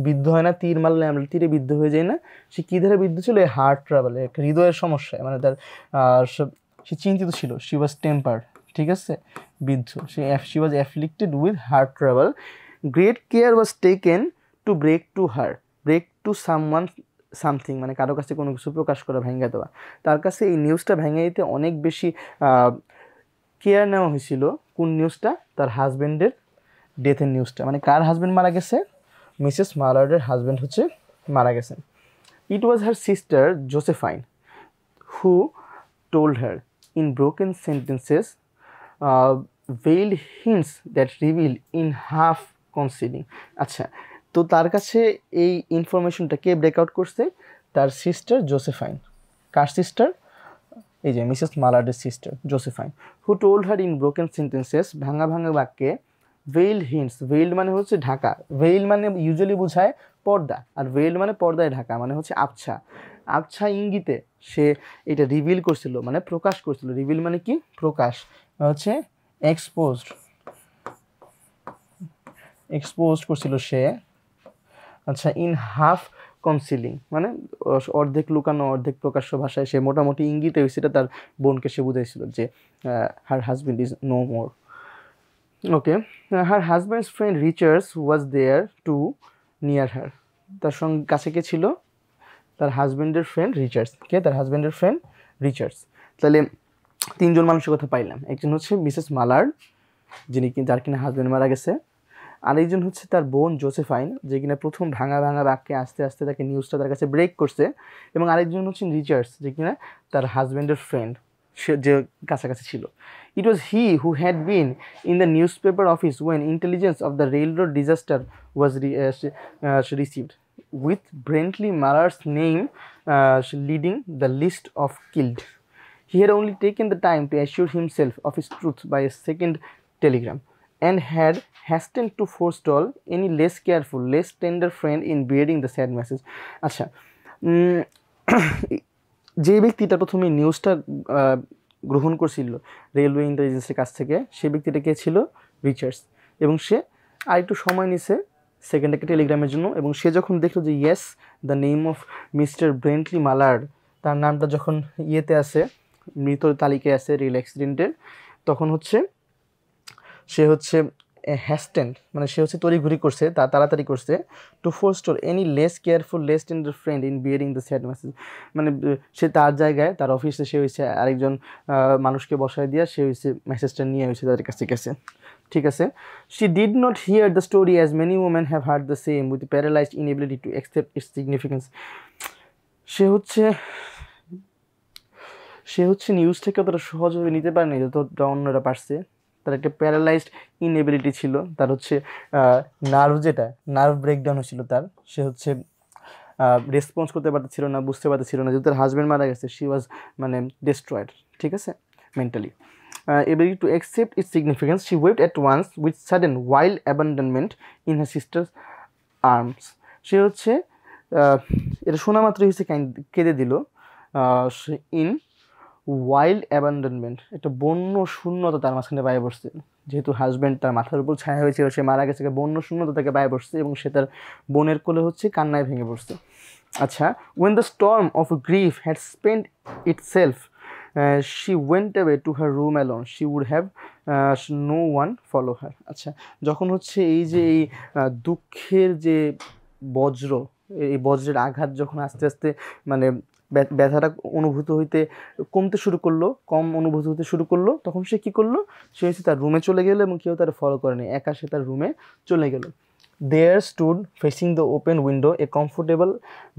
বিদ্ধ হয় না, তীর মারলে আমরা তীরে বিদ্ধ হয়ে যায় না, সে কী ধারে বিদ্ধ ছিল? এই হার্ট ট্রাবল, এক হৃদয়ের সমস্যায়, মানে তার সে চিন্তিত ছিল। শি ওয়াজ টেম্পার্ড, ঠিক আছে, বিদ্ধ। She was afflicted with heart trouble, great care was taken to break to someone something, মানে কারো কাছে কোনো কিছু প্রকাশ করা, ভেঙে দেওয়া। তার কাছে এই নিউজটা ভেঙে দিতে অনেক বেশি কেয়ার নেওয়া হয়েছিল। কোন নিউজটা? তার হাজব্যান্ডের ডেথের নিউজটা। মানে কার হাজব্যান্ড মারা গেছে? মিসেস মালার্ডের হাজব্যান্ড হচ্ছে মারা গেছেন। It was her sister Josephine who told her in broken sentences veiled hints that reveal in half concealing. আচ্ছা, তো তার কাছে এই ইনফরমেশনটা কে ব্রেকআউট করছে? তার সিস্টার জোসেফাইন। কার সিস্টার? এই যে মিসেস মালার্ডের sister Josephine. Who told her in broken sentences, ভাঙা ভাঙা বাক্যে, ভেইল্ড হিন্টস, ভেইল্ড মানে হচ্ছে ঢাকা, ভেইল মানে ইউজুয়ালি বোঝায় পর্দা, আর ভেইল্ড মানে পর্দায় ঢাকা, মানে হচ্ছে আবছা, আবছা ইঙ্গিতে সে এটা রিভিল করছিল, মানে প্রকাশ করছিল। রিভিল মানে কি? প্রকাশ, হচ্ছে এক্সপোজড করছিল সে। আচ্ছা, ইন হাফ কনসিলিং মানে অর্ধেক লুকানো অর্ধেক প্রকাশ্য ভাষায় সে মোটামুটি ইঙ্গিতে সেটা তার বোনকে সে বুঝাইছিল যে her husband is no more. Okay, her husband's friend Richards was there too near her. তার সঙ্গে কাছে কে ছিল? তার হাজব্যান্ডের ফ্রেন্ড রিচার্ডস। কে? তার হাজব্যান্ডের ফ্রেন্ড রিচার্ডস। তাহলে 3 জন মানুষের কথা পাইলাম। একজন হচ্ছে মিসেস মালার্ড, যিনি যার কিনা হাজব্যান্ড মারা গেছে। আরেকজন হচ্ছে তার বোন জোসেফাইন, যে কিনা প্রথম ভাঙা ভাঙা বাক্যে আস্তে আস্তে তাকে নিউজটা তার কাছে ব্রেক করছে। এবং আরেকজন হচ্ছেন রিচার্ডস, যে কিনা তার হাজব্যান্ডের ফ্রেন্ড, সে যে কাছাকাছি ছিল। It was he who had been in the newspaper office when intelligence of the railroad disaster was received, with Brentley Mallard's name leading the list of killed. He had only taken the time to assure himself of his truth by a second telegram, and had hastened to forestall any less careful, less tender friend in bearing the sad message. আচ্ছা, যে ব্যক্তিটা প্রথমে নিউজটা গ্রহণ করছিল railway ইন্টেলিজেন্সের কাছ থেকে, সেই ব্যক্তিটা কে ছিল? রিচার্ডস। এবং সে আরেকটু সময় নিছে সেকেন্ড একটা টেলিগ্রামের জন্য। এবং সে যখন দেখলো যে yes, the name of Mr Brentley Mallard, তার নামটা যখন ইয়েতে আছে, মৃত তালিকায় আছে রেল অ্যাক্সিডেন্টের, তখন হচ্ছে সে হচ্ছে হ্যাস্টেন্ড, মানে সে হচ্ছে তড়িঘড়ি করছে, তাড়াতাড়ি করছে, to forestall any less careful, less tender friend in bearing the sad message. মানে সে তার জায়গায়, তার অফিসে সে হয়েছে আরেকজন মানুষকে বসায় দিয়া সে হয়েছে মেসেজটা নিয়ে হয়েছে তাদের কাছে গেছে। ঠিক আছে। She did not hear the story as many women have heard the same with paralyzed inability to accept its significance. সে হচ্ছে নিউজটাকে অতটা সহজভাবে নিতে পারেনি যতটা অন্যরা পারছে। তার একটা প্যারালাইজড ইনএবিলিটি ছিল, তার হচ্ছে নার্ভ ব্রেকডাউন হয়েছিল তার। সে হচ্ছে রেসপন্স করতে পারতেছিল না, বুঝতে পারতেছিল না, যেহেতু তার হাজব্যান্ড মারা গেছে। শি ওয়াজ মানে ডিস্ট্রয়েড, ঠিক আছে, mentally. Ability to accept its significance, she wept at once with sudden wild abandonment in her sister's arms. সে হচ্ছে এটা শোনা মাত্র হচ্ছে কেঁদে দিল। ইন ওয়াইল্ড অ্যাবান্ডনমেন্ট, একটা বন্য শূন্যতা তার মাঝখানে বাইরে বসছে। যেহেতু হাজব্যান্ড তার মাথার উপর ছায়া হয়েছিল, সে মারা গেছে, বন্য শূন্যতা তাকে বাইরে বসছে এবং সে তার বোনের কোলে হচ্ছে কান্নায় ভেঙে পড়ছে। আচ্ছা, when the storm of grief had spent itself, she went away to her room alone. She would have no one follow her. আচ্ছা, যখন হচ্ছে এই যে এই দুঃখের যে বজ্র, এই বজ্রের আঘাত যখন আস্তে আস্তে মানে ব্যথাটা কমতে শুরু করলো, কম অনুভূত হতে শুরু করলো, তখন সে কী করলো? সে হচ্ছে তার রুমে চলে গেলো এবং কেউ তার ফলো করেনি, একা সে তার রুমে চলে গেল। There stood facing the open window a comfortable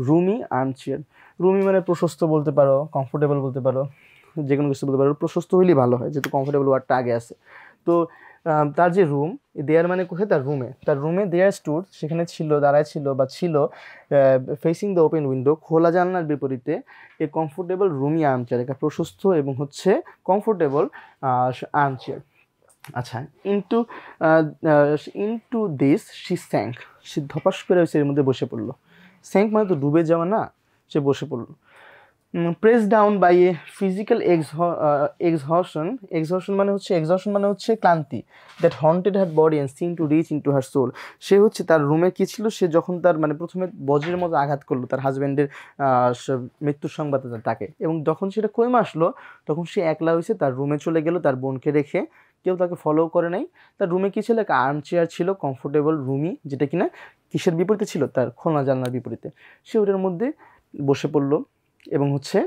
roomy armchair. Rumi মানে প্রশস্ত বলতে পারো, কমফোর্টেবল বলতে পারো, যে কোনো কিছু বলতে পারো। প্রশস্ত হইলেই ভালো হয়, যেহেতু কমফোর্টেবল ওয়ার্ডটা আগে আছে। তো তার যে রুম, দেয়ার মানে কোথায়? তার রুমে দেয়ার স্টুড, সেখানে ছিল, দাঁড়ায় ছিল বা ছিল, ফেসিং দ্য ওপেন উইন্ডো, খোলা জানলার বিপরীতে, এ কমফোর্টেবল রুমি আর্মচেয়ার, একটা প্রশস্ত এবং হচ্ছে কমফোর্টেবল আর্মচেয়ার। আচ্ছা, ইনটু দিস শি স্যাঙ্ক, সে ধপাস করে হচ্ছে এর মধ্যে বসে পড়লো। স্যাঙ্ক মানে তো ডুবে যাওয়া না, সে বসে পড়লো। Press down by a physical exhaustion মানে হচ্ছে ক্লান্তি, that haunted her body and seem to reach into her soul. সে হচ্ছে তার রুমে কী ছিল, সে যখন তার মানে প্রথমে বজ্রের মতো আঘাত করলো তার হাজব্যান্ডের মৃত্যুর সংবাদ তাকে, এবং যখন সেটা কমে আসলো তখন সে একলা হয়েছে, তার রুমে চলে গেল তার বোনকে রেখে। কেউ তাকে ফলো করে নাই। তার রুমে কী ছিল? একটা আর্মচেয়ার ছিল, কমফোর্টেবল রুমি, যেটা কিনা কিসের বিপরীতে ছিল? তার খোলা জানলার বিপরীতে। সে ওটার মধ্যে বসে পড়লো এবং হচ্ছে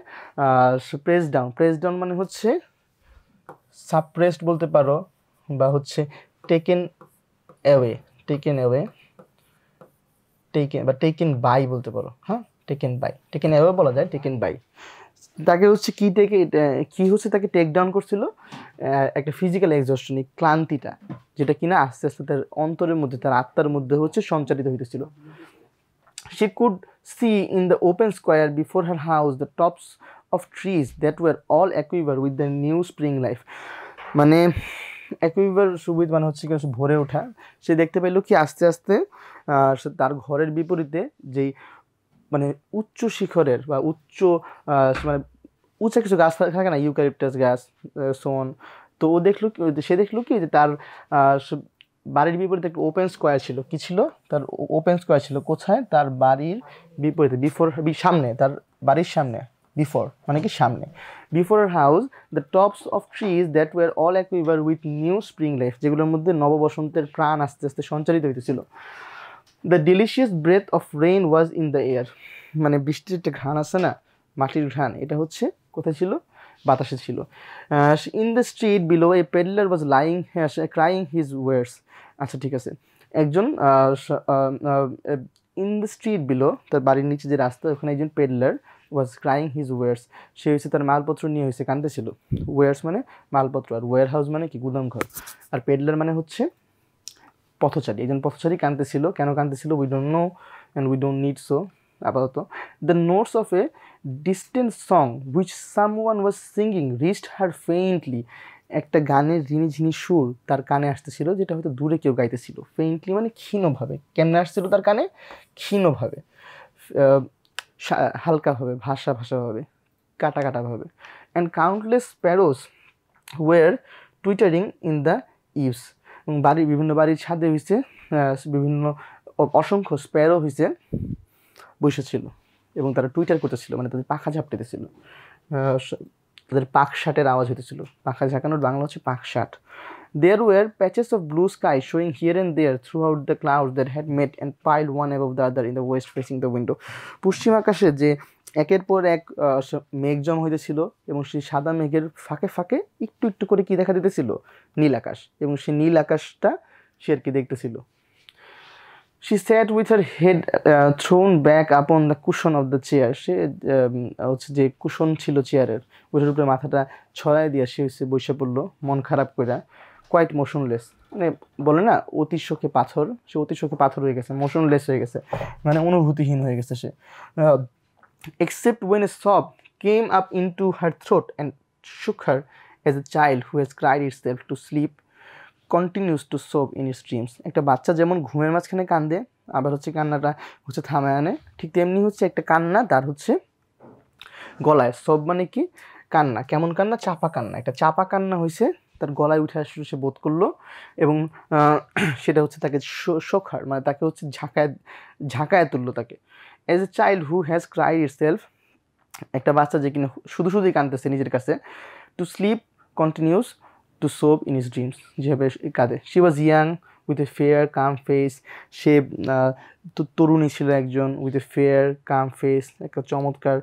প্রেস ডাউন মানে হচ্ছে সাপ্রেসড বলতে পারো, বা হচ্ছে টেকেন বাই বলতে পারো। হ্যাঁ, টেকেন অ্যাওয়ে বলা যায়, টেকেন বাই। তাকে হচ্ছে তাকে টেক ডাউন করছিল একটা ফিজিক্যাল এক্সস্টন, ক্লান্তিটা, যেটা কিনা আস্তে আস্তে তার অন্তরের মধ্যে, তার আত্মার মধ্যে হচ্ছে সঞ্চারিত হইতেছিল। She could see in the open square before her house the tops of trees that were all aquiver with the new spring life. মানে অ্যাকুইভার সুবিধ মানে হচ্ছে কি, ভরে ওঠা। সে দেখতে পেল কি আস্তে আস্তে তার ঘরের বিপরীতে যেই মানে উচ্চ শিখরের বা মানে উঁচা কিছু গাছ থাকে না, ইউক্যালিপটাস গাছ, সোন। তো সে দেখলো কি যে তার বাড়ির বিপরীতে একটা ওপেন স্কোয়ার ছিল। কি ছিল? তার ওপেন স্কোয়ার ছিল কোথায়? তার বাড়ির বিপরীতে, সামনে, তার বাড়ির সামনে। বিফোর মানে কি সামনে। Before house the tops of trees that were all aquiver with new spring life, যেগুলোর মধ্যে নববসন্তের প্রাণ আস্তে আস্তে সঞ্চারিত হইতেছিল। The delicious breath of rain was in the air, মানে বৃষ্টির একটা ঘ্রাণ আছে না, মাটির ঘ্রাণ, এটা হচ্ছে কোথায় ছিল? বাতাসে ছিল। In the street below a peddler was crying his wares. আচ্ছা, ঠিক আছে। একজন ইন দ্য স্ট্রিট বিলো, তার বাড়ির নিচে যে রাস্তা, ওখানে একজন পেডলার ওয়াজ ক্রাইং হিজ ওয়ার্স, সে হচ্ছে তার মালপত্র নিয়ে হয়েছে কাঁদতেছিল। ওয়ার্স মানে মালপত্র, আর ওয়ার হাউস মানে কি? গুদাম ঘর। আর পেডলার মানে হচ্ছে পথচারী, একজন পথচারী কাঁদতেছিল। কেন কাঁদতেছিল? We don't know and we don't need so আপাতত। The notes of a distant song which someone was singing reached her faintly, একটা গানের ঝিনি সুর তার কানে আসতেছিল, যেটা হয়তো দূরে কেউ গাইতেছিল। ফেইন্টলি মানে ক্ষীণভাবে। কেমনে আসছিল তার কানে? ক্ষীণভাবে, হালকাভাবে, ভাষাভাবে, কাটাভাবে। And countless sparrows were twittering in the eaves, এবং বিভিন্ন বাড়ির ছাদে হয়েছে অসংখ্য স্প্যারো হয়েছে বসেছিল, এবং তারা টুইটার করতেছিল, মানে তাদের পাখা ঝাপটেছিল, তাদের পাকশাটের আওয়াজ হইতেছিল। পাখা ঝাঁকানোর বাংলা হচ্ছে পাকশাট। There were patches of blue sky showing here and there throughout the clouds that had met and piled one above the other in the west facing the window. পশ্চিম আকাশে যে একের পর এক মেঘ জমা হইতেছিল এবং সেই সাদা মেঘের ফাঁকে ফাঁকে একটু একটু করে কি দেখা দিতেছিল, নীল আকাশ, এবং সেই নীল আকাশটা সে আর কি দেখতেছিল। She sat with her head thrown back upon the cushion of the chair. সে হচ্ছে যে কুশন ছিল চেয়ারের, ওটার উপরে মাথাটা ছড়াই দিয়ে সে হচ্ছে বসে পড়লো মন খারাপ করে, কোয়াইট মোশনলেস, মানে বলে না অতি শোকে পাথর, সে অতি শোকে পাথর হয়ে গেছে, মোশনলেস হয়ে গেছে, মানে অনুভূতিহীন হয়ে গেছে সে। Except when a sob came up into her throat and shook her as a child who has cried itself to sleep continues to sob in its dreams. একটা বাচ্চা যেমন ঘুমের মাঝখানে কান্দে, আবার হচ্ছে কান্নাটা হচ্ছে থামায় আনে, ঠিক তেমনি হচ্ছে একটা কান্না তার হচ্ছে গলায়, সব মানে কি কান্না, কেমন কান্না, চাপা কান্না, একটা চাপা কান্না হয়েছে তার গলায় উঠে আসলে সে বোধ করলো, এবং সেটা হচ্ছে তাকে শোকার, মানে তাকে হচ্ছে ঝাঁকায় তুললো তাকে। As a child who has cried itself, একটা বাচ্চা যে কিনা শুধু শুধুই কাঁদতেছে নিজের কাছে, to sleep continues to sob in his dreams, যেভাবে কাঁদে। She was young with a fair calm face, সে তরুণী ছিল একজন, with a fair calm face, একটা চমৎকার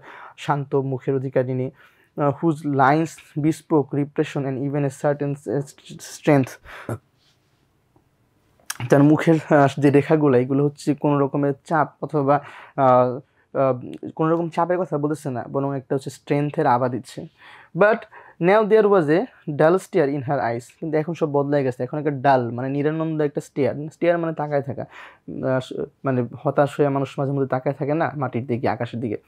শান্ত মুখের অধিকারিণী, whose lines bespoke repression and even a certain strength, তার মুখের যে রেখাগুলো এগুলো হচ্ছে কোনো রকমের চাপ অথবা কোনো রকম চাপের কথা বলতেছে না, বরং একটা হচ্ছে স্ট্রেংথের আভা দিচ্ছে। বাট নাও দেয়ার ওয়াজ এ ডাল স্টেয়ার ইন হার আইস, কিন্তু এখন সব বদলাই গেছে, এখন একটা ডাল মানে নিরানন্দ একটা স্টেয়ার মানে তাকায় থাকা, মানে হতাশ হয়ে মানুষ মাঝে মধ্যে তাকায় থাকে না মাটির দিকে আকাশের দিকে,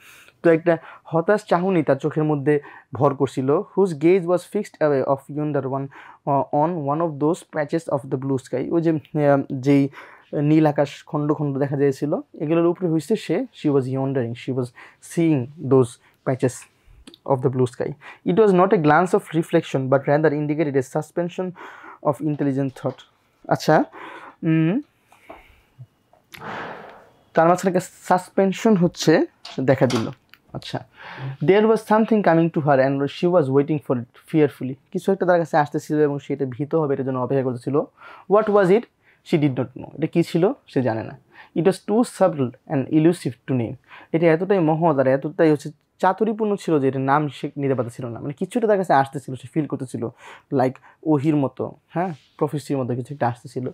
তো একটা হতাশ চাহনি তার চোখের মধ্যে ভর করছিল। Whose gaze was fixed away off yonder on one of those patches of the blue sky, ওই যেই নীল আকাশ খণ্ড খণ্ড দেখা যাচ্ছিল এগুলোর উপরে হয়েছে she was yondering, she was seeing those patches of the blue sky. It was not a glance of reflection but rather indicated a suspension of intelligent thought. আচ্ছা, তার মাঝখানে একটা সাসপেনশন হচ্ছে দেখা দিল। আচ্ছা, there was something coming to her and she was waiting for it fearfully, কিছু একটা তার কাছে আসতেছিল এবং সেটা ভীত হবে এটার জন্য অপেক্ষা করতেছিল। What was it? She did not know. এটা কী ছিল সে জানে না। It was too subtle and elusive to name. এটা এতটাই মহৎ আর এতটাই হচ্ছে চাতুরীপূর্ণ ছিল যে এটার নাম সে নিতে পারতেছিল না, মানে কিছুটা তার কাছে আসতেছিল, সে ফিল করতেছিল লাইক ওহির মতো, হ্যাঁ প্রফেসির মতো কিছু একটা আসতেছিল,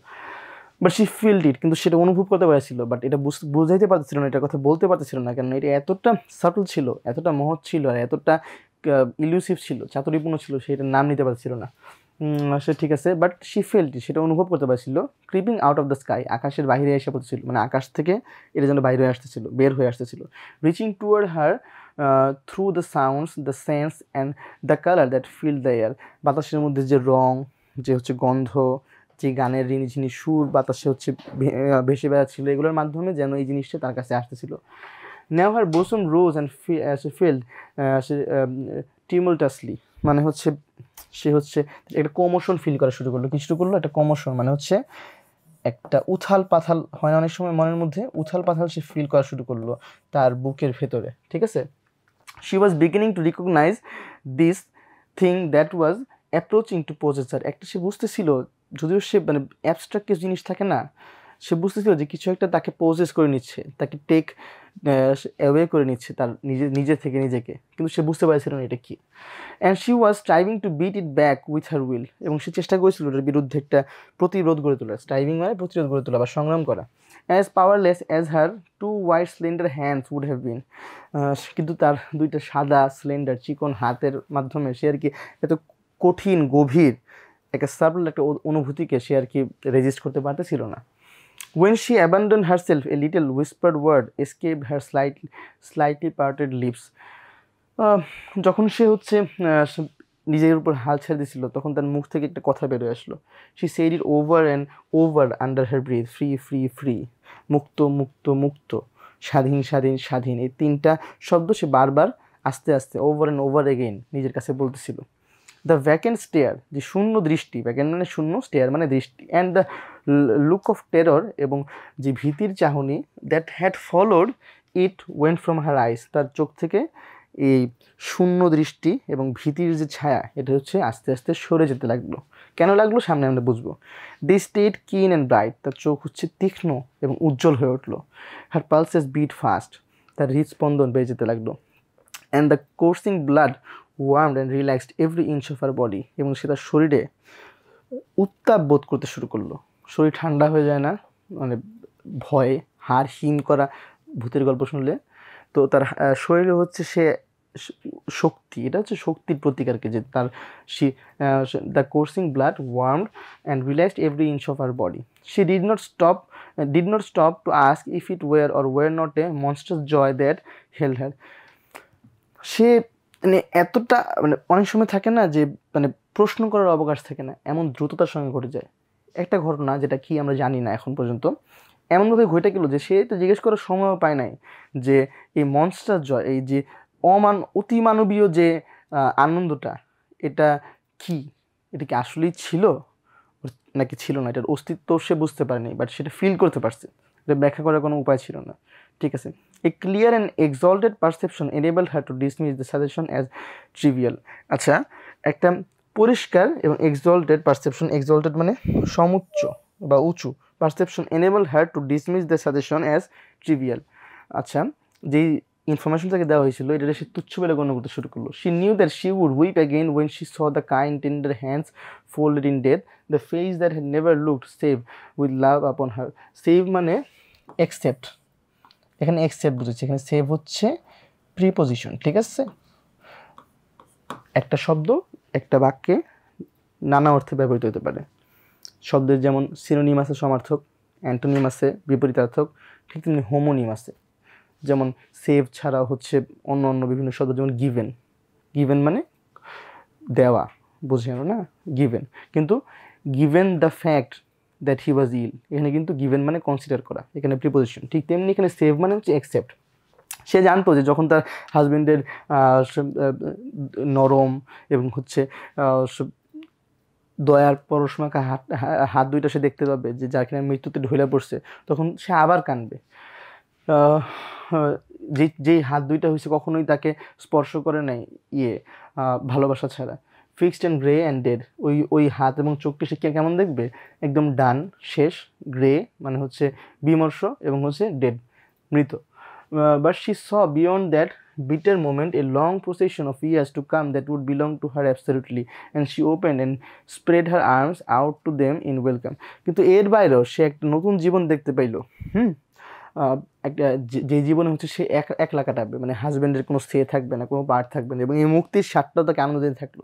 বাট সি ফিল্ড ইট, কিন্তু সেটা অনুভব করতে পারছিল, বাট এটা বুঝাইতে পারতেছিল না, এটার কথা বলতে পারতেছিল না, কারণ এটা এতটা সাটল ছিল, এতটা মহৎ ছিল আর এতটা ইলুসিভ ছিল, চাতুরীপূর্ণ ছিল, সেটার নাম নিতে পারছিল না সে, ঠিক আছে, বাট সি ফিল্ড ইট, সেটা অনুভব করতে পারছিল। Creeping out of the sky, আকাশের বাইরে এসে পড়তেছিল, মানে আকাশ থেকে এটা যেন বাইরে আসতেছিল, বের হয়ে আসতেছিল। Reaching toward her through the sounds, the sense and the colour that field the air, বাতাসের মধ্যে যে রং, যে হচ্ছে গন্ধ, যে গানের রিনিঝিনি সুর বাতাসে হচ্ছে ভেসে বেড়াচ্ছিল, এগুলোর মাধ্যমে যেন এই জিনিসটা তার কাছে আসতেছিল। নাও হার bosom rose and filled tumultuously, মানে হচ্ছে সে হচ্ছে একটা কমোশন ফিল করা শুরু করলো, কি শুরু করলো, একটা কমোশন মানে হচ্ছে একটা উথাল পাথাল হয় না অনেক সময় মনের মধ্যে, উথাল পাথাল সে ফিল করা শুরু করলো তার বুকের ভেতরে, ঠিক আছে। She was beginning to recognize this thing that was approaching to possess her, একটা সে বুঝতেছিল, যদিও সে মানে অ্যাবস্ট্রাক্ট কিছু জিনিস থাকে না, সে বুঝতেছিল যে কিছু একটা তাকে পজেস করে নিচ্ছে, তাকে টেক অ্যাওয়ে করে নিচ্ছে তার নিজে থেকে নিজেকে, কিন্তু সে বুঝতে পারছিল না এটা কি। And she was striving to beat it back with her will, এবং সে চেষ্টা করেছিল ওটার বিরুদ্ধে একটা প্রতিরোধ গড়ে তোলা, স্ট্রাইভিং মানে প্রতিরোধ গড়ে তোলা বা সংগ্রাম করা। As powerless as her two white slender hands would have been, কিন্তু তার দুইটা সাদা স্লেন্ডার চিকন হাতের মাধ্যমে সে আর কি এত কঠিন গভীর একটা সাবল একটা অনুভূতিকে সে আর কি রেজিস্ট করতে পারতেছিল না। When she abandoned herself, a little whispered word escaped her slightly parted lips. যখন সে হচ্ছে নিজের উপর হাল ছেড়ে দিছিল, তখন তার মুখ থেকে একটা কথা বেরোয় আসলো। She said it over and over under her breath, free, free, free. মুক্ত, মুক্ত, মুক্ত, স্বাধীন, স্বাধীন, স্বাধীন, এই তিনটা শব্দ সে বারবার আস্তে আস্তে ওভার অ্যান্ড ওভার এগেইন নিজের কাছে বলতেছিল। দ্য ভ্যাকেন্ট স্টেয়ার, যে শূন্য দৃষ্টি, ভ্যাকেন্ট মানে শূন্য, স্টেয়ার মানে দৃষ্টি, and the look of terror, এবং যে ভীতির চাহনি, that had followed it went from her eyes, তার চোখ থেকে এই শূন্য দৃষ্টি এবং ভীতির যে ছায়া এটা হচ্ছে আস্তে আস্তে সরে যেতে লাগলো। কেন লাগলো সামনে আমরা বুঝবো। দে স্টেড কিন অ্যান্ড ব্রাইট, তার চোখ হচ্ছে তীক্ষ্ণ এবং উজ্জ্বল হয়ে উঠলো। হার পালসেস বিট ফাস্ট, তার হৃদস্পন্দন বেড়ে যেতে লাগলো। And the coursing blood warmed and relaxed every inch of her body, এবং সে তার শরীরে উত্তাপ বোধ করতে শুরু করলো। শরীর ঠান্ডা হয়ে যায় না, মানে ভয়ে হাড় হিম করা ভূতের গল্প শুনলে। তো তার শরীরে হচ্ছে সে শক্তি, এটা হচ্ছে শক্তির প্রতীক আর কি, যে তার the coursing blood warmed and relaxed every inch of her body. She did not stop to ask if it were or were not a monstrous joy that held her. সে মানে এতটা, মানে অনেক সময় থাকে না যে মানে প্রশ্ন করার অবকাশ থাকে না, এমন দ্রুততার সঙ্গে ঘটে যায় একটা ঘটনা, যেটা কি আমরা জানি না এখন পর্যন্ত। এমনভাবে ঘটে গেল যে সে তো জিজ্ঞেস করার সময়ও পায় নাই যে এই মনস্টার জয়, এই যে অতিমানবীয় যে আনন্দটা, এটা কি, এটা কি আসলেই ছিল নাকি ছিল না, এটার অস্তিত্ব সে বুঝতে পারেনি, বাট সেটা ফিল করতে পারছে। এটা ব্যাখ্যা করার কোনো উপায় ছিল না, ঠিক আছে। A clear and exalted perception enabled her to dismiss the suggestion as trivial. আচ্ছা, একটা পরিষ্কার এবং এক্সল্টেড পারসেপশন, এক্সল্টেড মানে সমুচ্চ বা উঁচু, perception enabled her to dismiss the suggestion as trivial. আচ্ছা, যেই ইনফরমেশন তাকে দেওয়া হয়েছিল এটা সে তুচ্ছ বলে গণ্য করতে শুরু করলো। She knew that she would weep again when she saw the kind tender hands folded in death, the face that had never looked save with love upon her. Save মানে accept, এখানে accept বুঝেছি, এখানে save হচ্ছে preposition, ঠিক আছে। একটা শব্দ একটা বাক্যে নানা অর্থে ব্যবহৃত হতে পারে। শব্দের যেমন সিনোনিম আছে সমার্থক, অ্যান্টোনিম আছে বিপরীতার্থক, ঠিক তেমনি হোমোনিম আছে। যেমন সেভ ছাড়াও হচ্ছে অন্য অন্য বিভিন্ন শব্দ, যেমন গিভেন, গিভেন মানে দেওয়া, বুঝে না, গিভেন। কিন্তু given the fact that he was ill, এখানে কিন্তু গিভেন মানে কনসিডার করা, এখানে প্রিপোজিশন। ঠিক তেমনি এখানে সেভ মানে হচ্ছে অ্যাকসেপ্ট। সে জানতো যে যখন তার হাজবেন্ডের নরম এবং হচ্ছে দয়ার পরশমাখা হাত দুইটা সে দেখতে পাবে, যে যার কিনা মৃত্যুতে ঢলে পড়ছে, তখন সে আবার কাঁদবে। যেই হাত দুইটা হয়েছে কখনোই তাকে স্পর্শ করে নাই ভালোবাসা ছাড়া। Fixed and grey and dead, ওই হাত এবং চোখকে সে কেমন দেখবে, একদম ডান, শেষ, গ্রে মানে হচ্ছে বিমর্ষ, এবং হচ্ছে ডেড মৃত। But she saw beyond that bitter moment a long procession of years to come that would belong to her absolutely, and she opened and spread her arms out to them in welcome. কিন্তু এর বাইরেও সে একটা নতুন জীবন দেখতে পাইলো। একটা যে জীবনে হচ্ছে সে একলা কাটাবে, মানে হাজব্যান্ডের কোনো সে থাকবে না, কোনো পার্ট থাকবে না, এবং এই মুক্তির স্বাদটাও তাকে আনন্দ দিতে থাকলো।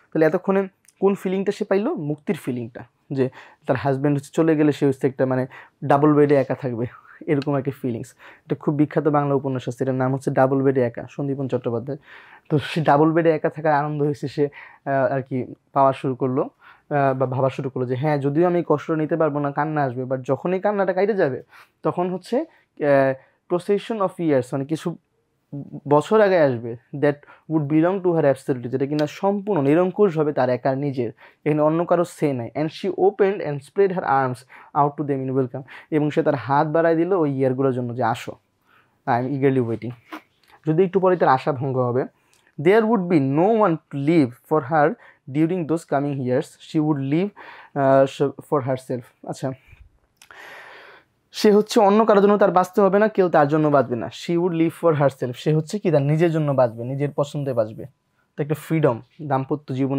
তাহলে এতক্ষণে কোন ফিলিংটা সে পাইলো? মুক্তির ফিলিংটা, যে তার হাজব্যান্ড হচ্ছে চলে গেলে সে হচ্ছে একটা মানে ডাবল বেডে একা থাকবে, এরকম একটা ফিলিংস। এটা খুব বিখ্যাত বাংলা উপন্যাস আছে, এটার নাম হচ্ছে ডাবল বেডে একা, সন্দীপন চট্টোপাধ্যায়। তো সে ডাবল বেডে একা থাকার আনন্দ হয়েছে সে আর কি পাওয়া শুরু করলো, বা ভাবা শুরু করলো যে হ্যাঁ, যদিও আমি কষ্ট নিতে পারবো না, কান্না আসবে, বাট যখনই কান্নাটা কাটে যাবে তখন হচ্ছে প্রসেশন অফ ইয়ার্স, মানে কিছু বছর আগে আসবে, that would belong to her absolutely, যেটা কিনা সম্পূর্ণ নিরঙ্কুশভাবে তার একার নিজের, এখানে অন্য কারো সে নাই। And she opened and spread her arms out to them in welcome, এবং সে তার হাত বাড়ায় দিল ওই ইয়ারগুলোর জন্য, যে আসো, আই এম ইগারলি ওয়েটিং। যদি একটু পরে তার আশা ভঙ্গ হবে। There would be no one to live for her during those coming years, she would live for her self. আচ্ছা, সে হচ্ছে অন্য কারোর জন্য তার বাঁচতে হবে না, কেউ তার জন্য বাঁচবে না। She would live for her self, সে হচ্ছে কি তার নিজের জন্য বাঁচবে, নিজের পছন্দে বাঁচবে। তো একটা ফ্রিডম, দাম্পত্য জীবন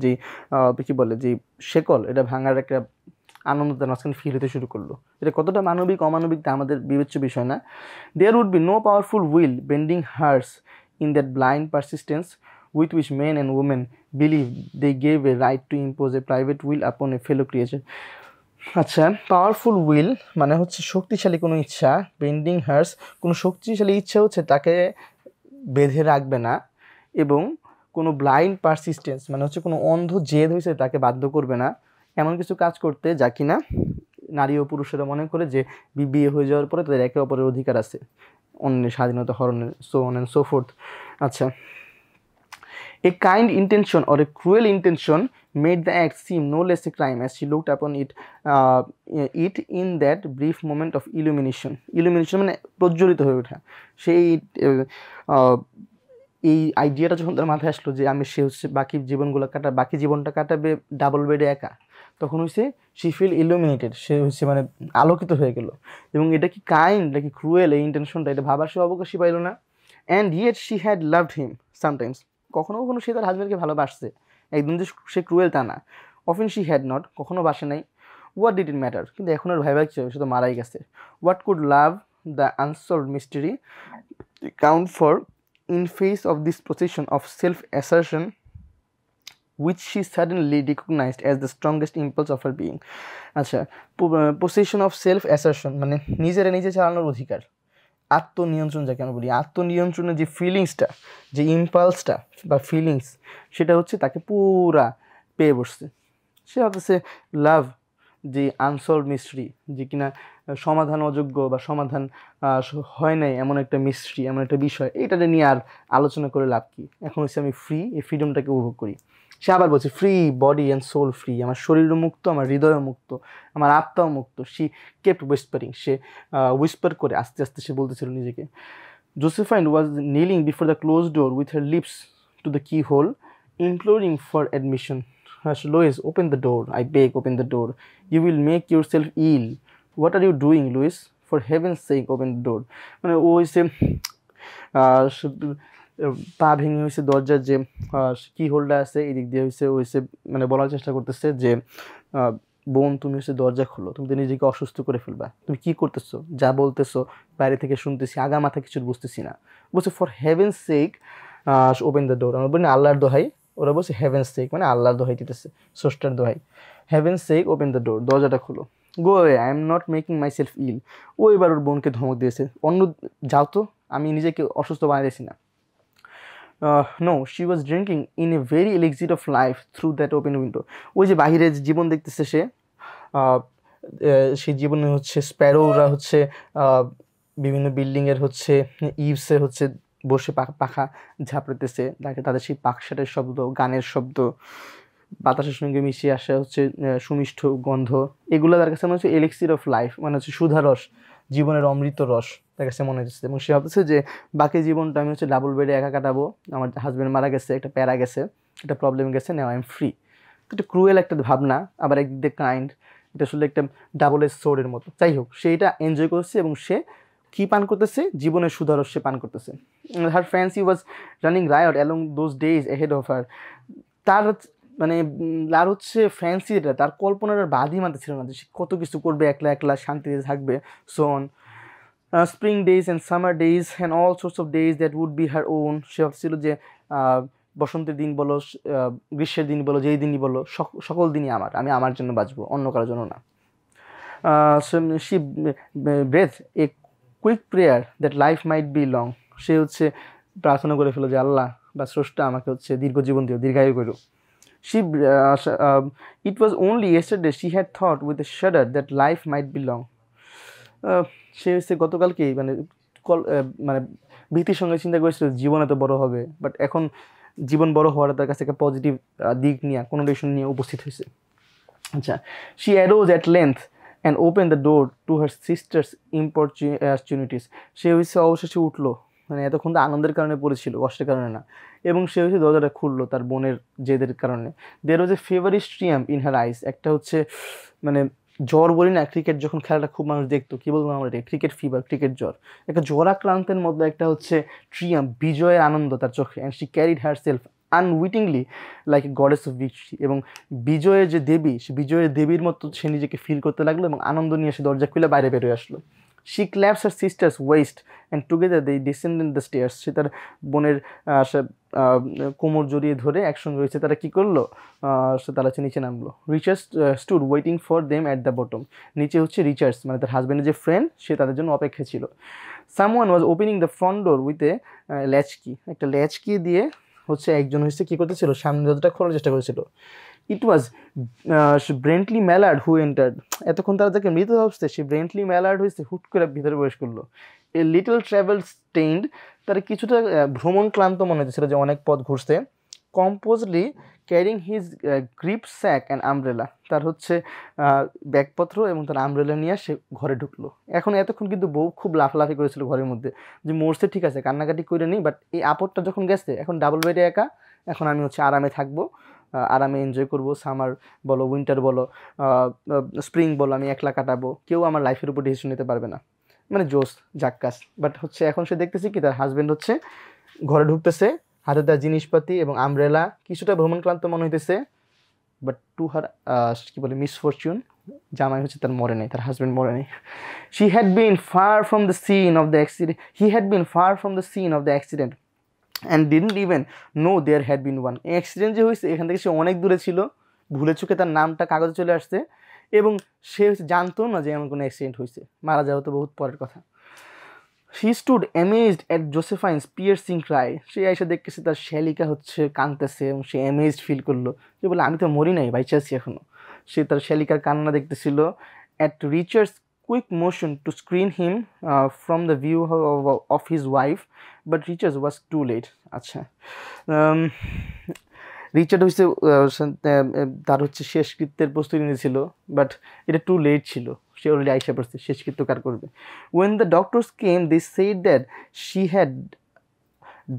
যে কী বলে, যে শেকল, এটা ভাঙার একটা আনন্দ তার মাঝখানে ফিল হতে শুরু করলো। এটা কতটা মানবিক অমানবিক তা আমাদের বিবেচ্য বিষয় না। There would be no powerful will bending hers in that blind persistence with which men and women believe they gave a right to impose a private will upon a fellow creature. আচ্ছা, powerful will মানে হচ্ছে শক্তিশালী কোনো ইচ্ছা, bending hertz কোনো শক্তিশালী ইচ্ছা হচ্ছে তাকে বেঁধে রাখবে না, এবং কোনো ব্লাইন্ড পারসিস্টেন্স মানে হচ্ছে কোনো অন্ধ জেদ হয়েছে তাকে বাধ্য করবে না এমন কিছু কাজ করতে, যা কিনা নারী ও পুরুষেরা মনে করে যে বিয়ে হয়ে যাওয়ার পরে তাদের একে অপরের অধিকার আছে, অন্যের স্বাধীনতা হরণের, so on and so forth. আচ্ছা, a kind intention or a cruel intention made the act seem no less a crime as she looked upon it in that brief moment of illumination. Illumination মানে প্রজ্বলিত হয়ে ওঠা। সেই এই আইডিয়াটা যখন তার মাথায় আসলো যে সে হচ্ছে বাকি জীবনটা কাটাবে ডাবল বেডে একা, তখন হচ্ছে শি ফিল ইলুমিনেটেড, সে হচ্ছে মানে আলোকিত হয়ে গেল। এবং এটা কি কাইন্ড নাকি ক্রুয়েল, এই ইন্টেনশনটা, এটা ভাবার সে অবকাশই পাইল না। And yet she had loved him sometimes, কখনো কখনো সে তার হাজব্যান্ডকে ভালোবাসছে, একদম যে সে ক্রুয়েল তা না। অফেন শি হ্যাড নট, কখনো বাসে নাই। হোয়াট ডিড ইট ম্যাটার, কিন্তু এখন আর ভাইবা কি হবে, সে তো মারাই গেছে। What could love, the unsolved mystery, count for in face of this possession of self-assertion which she suddenly recognized as the strongest impulse of her being. আচ্ছা, possession of self-assertion মানে নিজেরা নিজে চালানোর অধিকার, আত্মনিয়ন্ত্রণ যাকে আমরা বলি, আত্মনিয়ন্ত্রণের যে ফিলিংসটা, যে ইম্পালসটা বা ফিলিংস, সেটা হচ্ছে তাকে পুরা পেয়ে বসছে। সে ভাবতেছে লাভ যে আনসলভ মিস্ট্রি, যে কিনা সমাধান অযোগ্য বা সমাধান হয় নাই এমন একটা মিস্ট্রি, এমন একটা বিষয়, এইটাতে নিয়ে আর আলোচনা করে লাভ কি, এখন হচ্ছে আমি ফ্রি, এই ফ্রিডমটাকে উপভোগ করি। সে আবার বলছে free body and soul free, আমার শরীরও মুক্ত, আমার হৃদয়ও মুক্ত, আমার আত্মাও মুক্ত। শি কেপ্ট উইসপারিং, সে উইসপার করে আস্তে আস্তে সে বলতেছিল নিজেকে। Josephine was kneeling before the closed door with her lips to the keyhole, imploring for admission. Hush, Lois, open the door, I beg, open the door. You will make yourself ill. What are you doing, Lois? For heaven's sake, open the door. মানে ও হচ্ছে পা ভেঙে হয়েছে দরজার যে কি হোলটা আছে এই দিক দিয়ে হয়েছে, ও হচ্ছে মানে বলার চেষ্টা করতেছে যে বোন তুমি হচ্ছে দরজা খোলো, তুমি তো নিজেকে অসুস্থ করে ফেলবা, তুমি কি করতেছো, যা বলতেছো বাইরে থেকে শুনতেছি, আগা মাথা কিছু বুঝতেছি না। বলছে for heaven's sake open the door, আমরা বলি আল্লাহর দোহাই, ওরা বলছে হেভেন্স সেক মানে আল্লাহর দোহাই দিতেছে, স্রষ্টার দোহাই। Heaven's sake open the door, দরজাটা খুলো। Go way, I am not making myself ill. ও এবার ওর বোনকে ধমক দিয়েছে, অন্য যাও তো, আমি নিজেকে অসুস্থ বানাইতেছি না। No, she was drinking in a very elixir of life through that open window. ওই যে বাহিরে যে জীবন দেখতেছে সে, সেই জীবনে হচ্ছে স্প্যারোরা হচ্ছে বিভিন্ন বিল্ডিংয়ের হচ্ছে ইভসে হচ্ছে বসে পাখা ঝাপড়াতেছে, তাদের সেই পাকশাটের শব্দ, গানের শব্দ, বাতাসের সঙ্গে মিশিয়ে আসে হচ্ছে সুমিষ্ঠ গন্ধ, এগুলো তার কাছে মনে হচ্ছে এলিক্সির অফ লাইফ, মানে হচ্ছে সুধারস, জীবনের অমৃত রস তার কাছে মনে হচ্ছে। এবং সে ভাবতেছে যে বাকি জীবনটা আমি হচ্ছে ডাবল বেডে একা কাটাবো, আমার হাজব্যান্ড মারা গেছে, একটা প্যারা গেছে, একটা প্রবলেম গেছে, নাও আই এম ফ্রি। তো একটা ক্রুয়েল একটা ভাবনা, আবার একদিক দিয়ে কাইন্ড, এটা আসলে একটা ডাবল এজ সোর্ডের মতো। যাই হোক, সে এটা এনজয় করছে এবং সে কী পান করতেছে, জীবনের সুধারস সে পান করতেছে। Her fancy was running riot along those days ahead of her. তার মানে আর হচ্ছে ফ্যান্সিটা, তার কল্পনার বাদই মানতে ছিল না যে সে কত কিছু করবে, একলা একলা শান্তিতে থাকবে, so on. Spring days and summer days and all sorts of days that would be her own. সে ভাবছিল যে বসন্তের দিন বলো, গ্রীষ্মের দিন বলো, যেই দিনই বলো, সকল দিনই আমার, আমি আমার জন্য বাঁচবো, অন্য কারোর জন্য না। She breath a quick prayer that life might be long. সে হচ্ছে প্রার্থনা করে ফেলো যে আল্লাহ বা স্রষ্টা আমাকে হচ্ছে দীর্ঘ জীবন দিও, দীর্ঘায়ু করো। She, it was only yesterday she had thought with a shudder that life might be long. সে হচ্ছে গতকালকেই মানে মানে ভীতির সঙ্গে চিন্তা করেছিল জীবন এত বড় হবে, বাট এখন জীবন বড় হওয়ার তার কাছে একটা পজিটিভ দিক নিয়ে, কোনোটেশন নিয়ে উপস্থিত হয়েছে। আচ্ছা, she arose at length and opened the door to her sister's importunities. সে হচ্ছে অবশেষে উঠলো, মানে এতক্ষণ তো আনন্দের কারণে পড়েছিল, কষ্টের কারণে না, এবং সে হচ্ছে দরজাটা খুললো তার বোনের জেদের কারণে। দেয়ার ওয়াজ এ ফেভারিট ট্রিয়াম্প ইন হার আইস। একটা হচ্ছে মানে জ্বর বলি না, ক্রিকেট যখন খেলাটা খুব মানুষ দেখতো, কী বলবো আমরা, এটা ক্রিকেট ফিভার, ক্রিকেট জ্বর, একটা জ্বরাক্রান্তের মধ্যে একটা হচ্ছে ট্রিয়াম্প, বিজয়ের আনন্দ তার চোখে। And she carried herself unwittingly like a goddess of victory. এবং বিজয়ের যে দেবী, সে বিজয়ের দেবীর মতো সে নিজেকে ফিল করতে লাগলো এবং আনন্দ নিয়ে সে দরজা খুলে বাইরে বেরোয় আসলো। She claps her sister's waist and together they descended the stairs. সে তার বোনের কোমর জড়িয়ে ধরে একসঙ্গে হয়েছে, তারা কী করলো, তারা হচ্ছে নিচে নামলো। Richard stood waiting for them at the bottom. নিচে হচ্ছে রিচার্ডস মানে তার হাজব্যান্ডের যে ফ্রেন্ড, সে তাদের জন্য অপেক্ষা ছিল। Someone was opening the front door with a latch কি। একটা ল্যাচ কি দিয়ে হচ্ছে একজন হচ্ছে কী করতেছিল, সামনে দরজাটা খোলার চেষ্টা করেছিল। ইট ওয়াজ ব্রেন্টলি ম্যালার্ড হু এন্টার্ড। এতক্ষণ তারা যাকে মৃত ভাবছে, সে ব্রেন্টলি ম্যালার্ড হয়েছে, হুট করে ভিতরে প্রবেশ করলো। এ লিটল ট্রাভেল স্টেইনড, তার কিছুটা ভ্রমণ ক্লান্ত মনে হচ্ছিল যে অনেক পথ ঘুরছে। Composedly carrying his grip sack and umbrella, তার হচ্ছে ব্যাগপত্র এবং তার আমব্রেলা নিয়ে সে ঘরে ঢুকলো। এতক্ষণ কিন্তু বউ খুব লাফালাফি করেছিল ঘরের মধ্যে যে মরছে ঠিক আছে, কান্নাকাটি করে নিই, বাট এই আপদটা যখন গেছে, এখন ডাবল বেডে একা, এখন আমি হচ্ছে আরামে থাকবো, আরামে এনজয় করবো, সামার বলো, উইন্টার বলো, স্প্রিং বলো, আমি একলা কাটাবো, কেউ আমার লাইফের উপর ডিসিশন নিতে পারবে না। মানে জোস জাক্কাস। বাট হচ্ছে এখন সে দেখতেছি কি তার হাজব্যান্ড হচ্ছে ঘরে ঢুকতেছে, হাতে তার জিনিসপাতি এবং আমব্রেলা, কিছুটা ভ্রমণক্লান্ত মনে হইতেছে। বাট টু হার কি বলে মিসফরচুন, জামাই হচ্ছে তার মরে নাই, তার হাজব্যান্ড মরে নাই। She had been far from the scene of the accident. He had been far from the scene of the accident and didn't even know there had been one. এই অ্যাক্সিডেন্ট যে হয়েছে এখান থেকে সে অনেক দূরে ছিল, ভুলে চুকে তার নামটা কাগজে চলে আসছে এবং সে হচ্ছে জানতো না যে এমন কোনো অ্যাক্সিডেন্ট হয়েছে, মারা যাওয়া তো বহুত পরের কথা। She stood amazed at Josephine's piercing cry. সে এসে দেখতেছে তার শ্যালিকা হচ্ছে কাঁদতেছে এবং সে অ্যামেজড ফিল করলো, যে বলে আমি তো মরি নাই, বাইচে আছি এখনো। সে তার শ্যালিকার কান্না দেখতেছিল। At Richard's quick motion to screen him from the view of his wife, but Richard was too late. আচ্ছা, রিচার্ড হচ্ছে তার হচ্ছে শেষকৃত্যের প্রস্তুতি নিয়েছিল, বাট এটা টু লেট ছিল, সে অলরেডি আইসা পড়ছে, শেষকৃত্য কার করবে। When the doctors came, they said that she had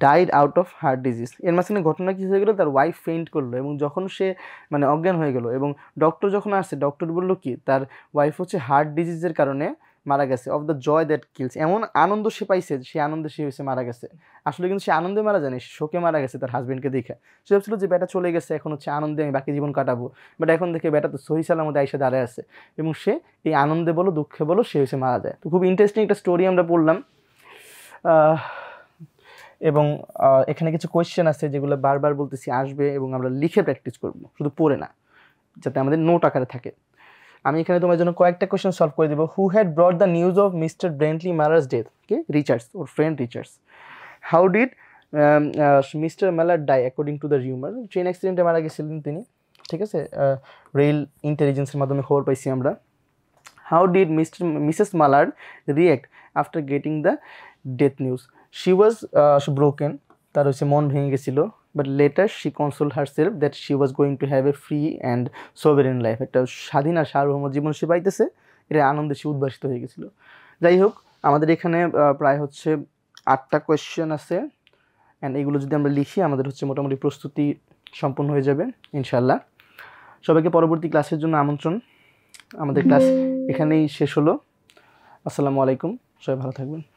died out of heart disease. এর মাঝখানে ঘটনা কী হয়ে গেলো, তার ওয়াইফ ফেইন্ট করলো এবং যখন সে মানে অজ্ঞান হয়ে গেলো এবং ডক্টর যখন আসছে, ডক্টর বললো কি তার ওয়াইফ হচ্ছে হার্ট ডিজিজের কারণে মারা গেছে। Of the joy that kills, এমন আনন্দ সে পাইছে, সে আনন্দে সে হয়েছে মারা গেছে। আসলে কিন্তু সে আনন্দে মারা যায়নি, শোকে মারা গেছে তার হাজব্যান্ডকে দেখে। সে ভাবছিল যে বেটা চলে গেছে, এখন হচ্ছে আনন্দে আমি বাকি জীবন কাটাবো, বাট এখন দেখে বেটা তো সহি সালামতে আইসা দাঁড়ায় আছে এবং সে এই আনন্দে বলো দুঃখে বলো সে হয়েছে মারা যায়। তো খুব ইন্টারেস্টিং একটা স্টোরি আমরা পড়লাম। এবং এখানে কিছু কোয়েশ্চেন আছে যেগুলো বারবার বলতেছি আসবে এবং আমরা লিখে প্র্যাকটিস করব, শুধু পড়ে না, যাতে আমাদের নোট আকারে থাকে। আমি এখানে তোমার জন্য কয়েকটা কোয়েশ্চেন সলভ করে দেবো। Who had brought the news of Mr Brentley Mallard's death? কে? রিচার্ডস, ওর friend Richards. How did Mr Mallard die according to the rumour? Train অ্যাক্সিডেন্টে মারা গেছিলেন তিনি, ঠিক আছে, রেল ইন্টেলিজেন্সের মাধ্যমে খবর পাইছি আমরা। How did Mrs Mallard react after getting the death news? She was broken, তার হচ্ছে মন ভেঙে গেছিলো, but later she console herself that she was going to have a free and sovereign life. একটা স্বাধীন আর সার্বভৌম জীবন সে পাইতেছে, এটা আনন্দে সে উদ্ভাসিত হয়ে গেছিলো। যাই হোক, আমাদের এখানে প্রায় হচ্ছে 8টা কোয়েশ্চেন আছে, অ্যান্ড এগুলো যদি আমরা লিখি আমাদের হচ্ছে মোটামুটি প্রস্তুতি সম্পূর্ণ হয়ে যাবে ইনশাল্লাহ। সবাইকে পরবর্তী ক্লাসের জন্য আমন্ত্রণ। আমাদের ক্লাস এখানেই শেষ হলো। আসসালামু আলাইকুম, সবাই ভালো থাকবেন।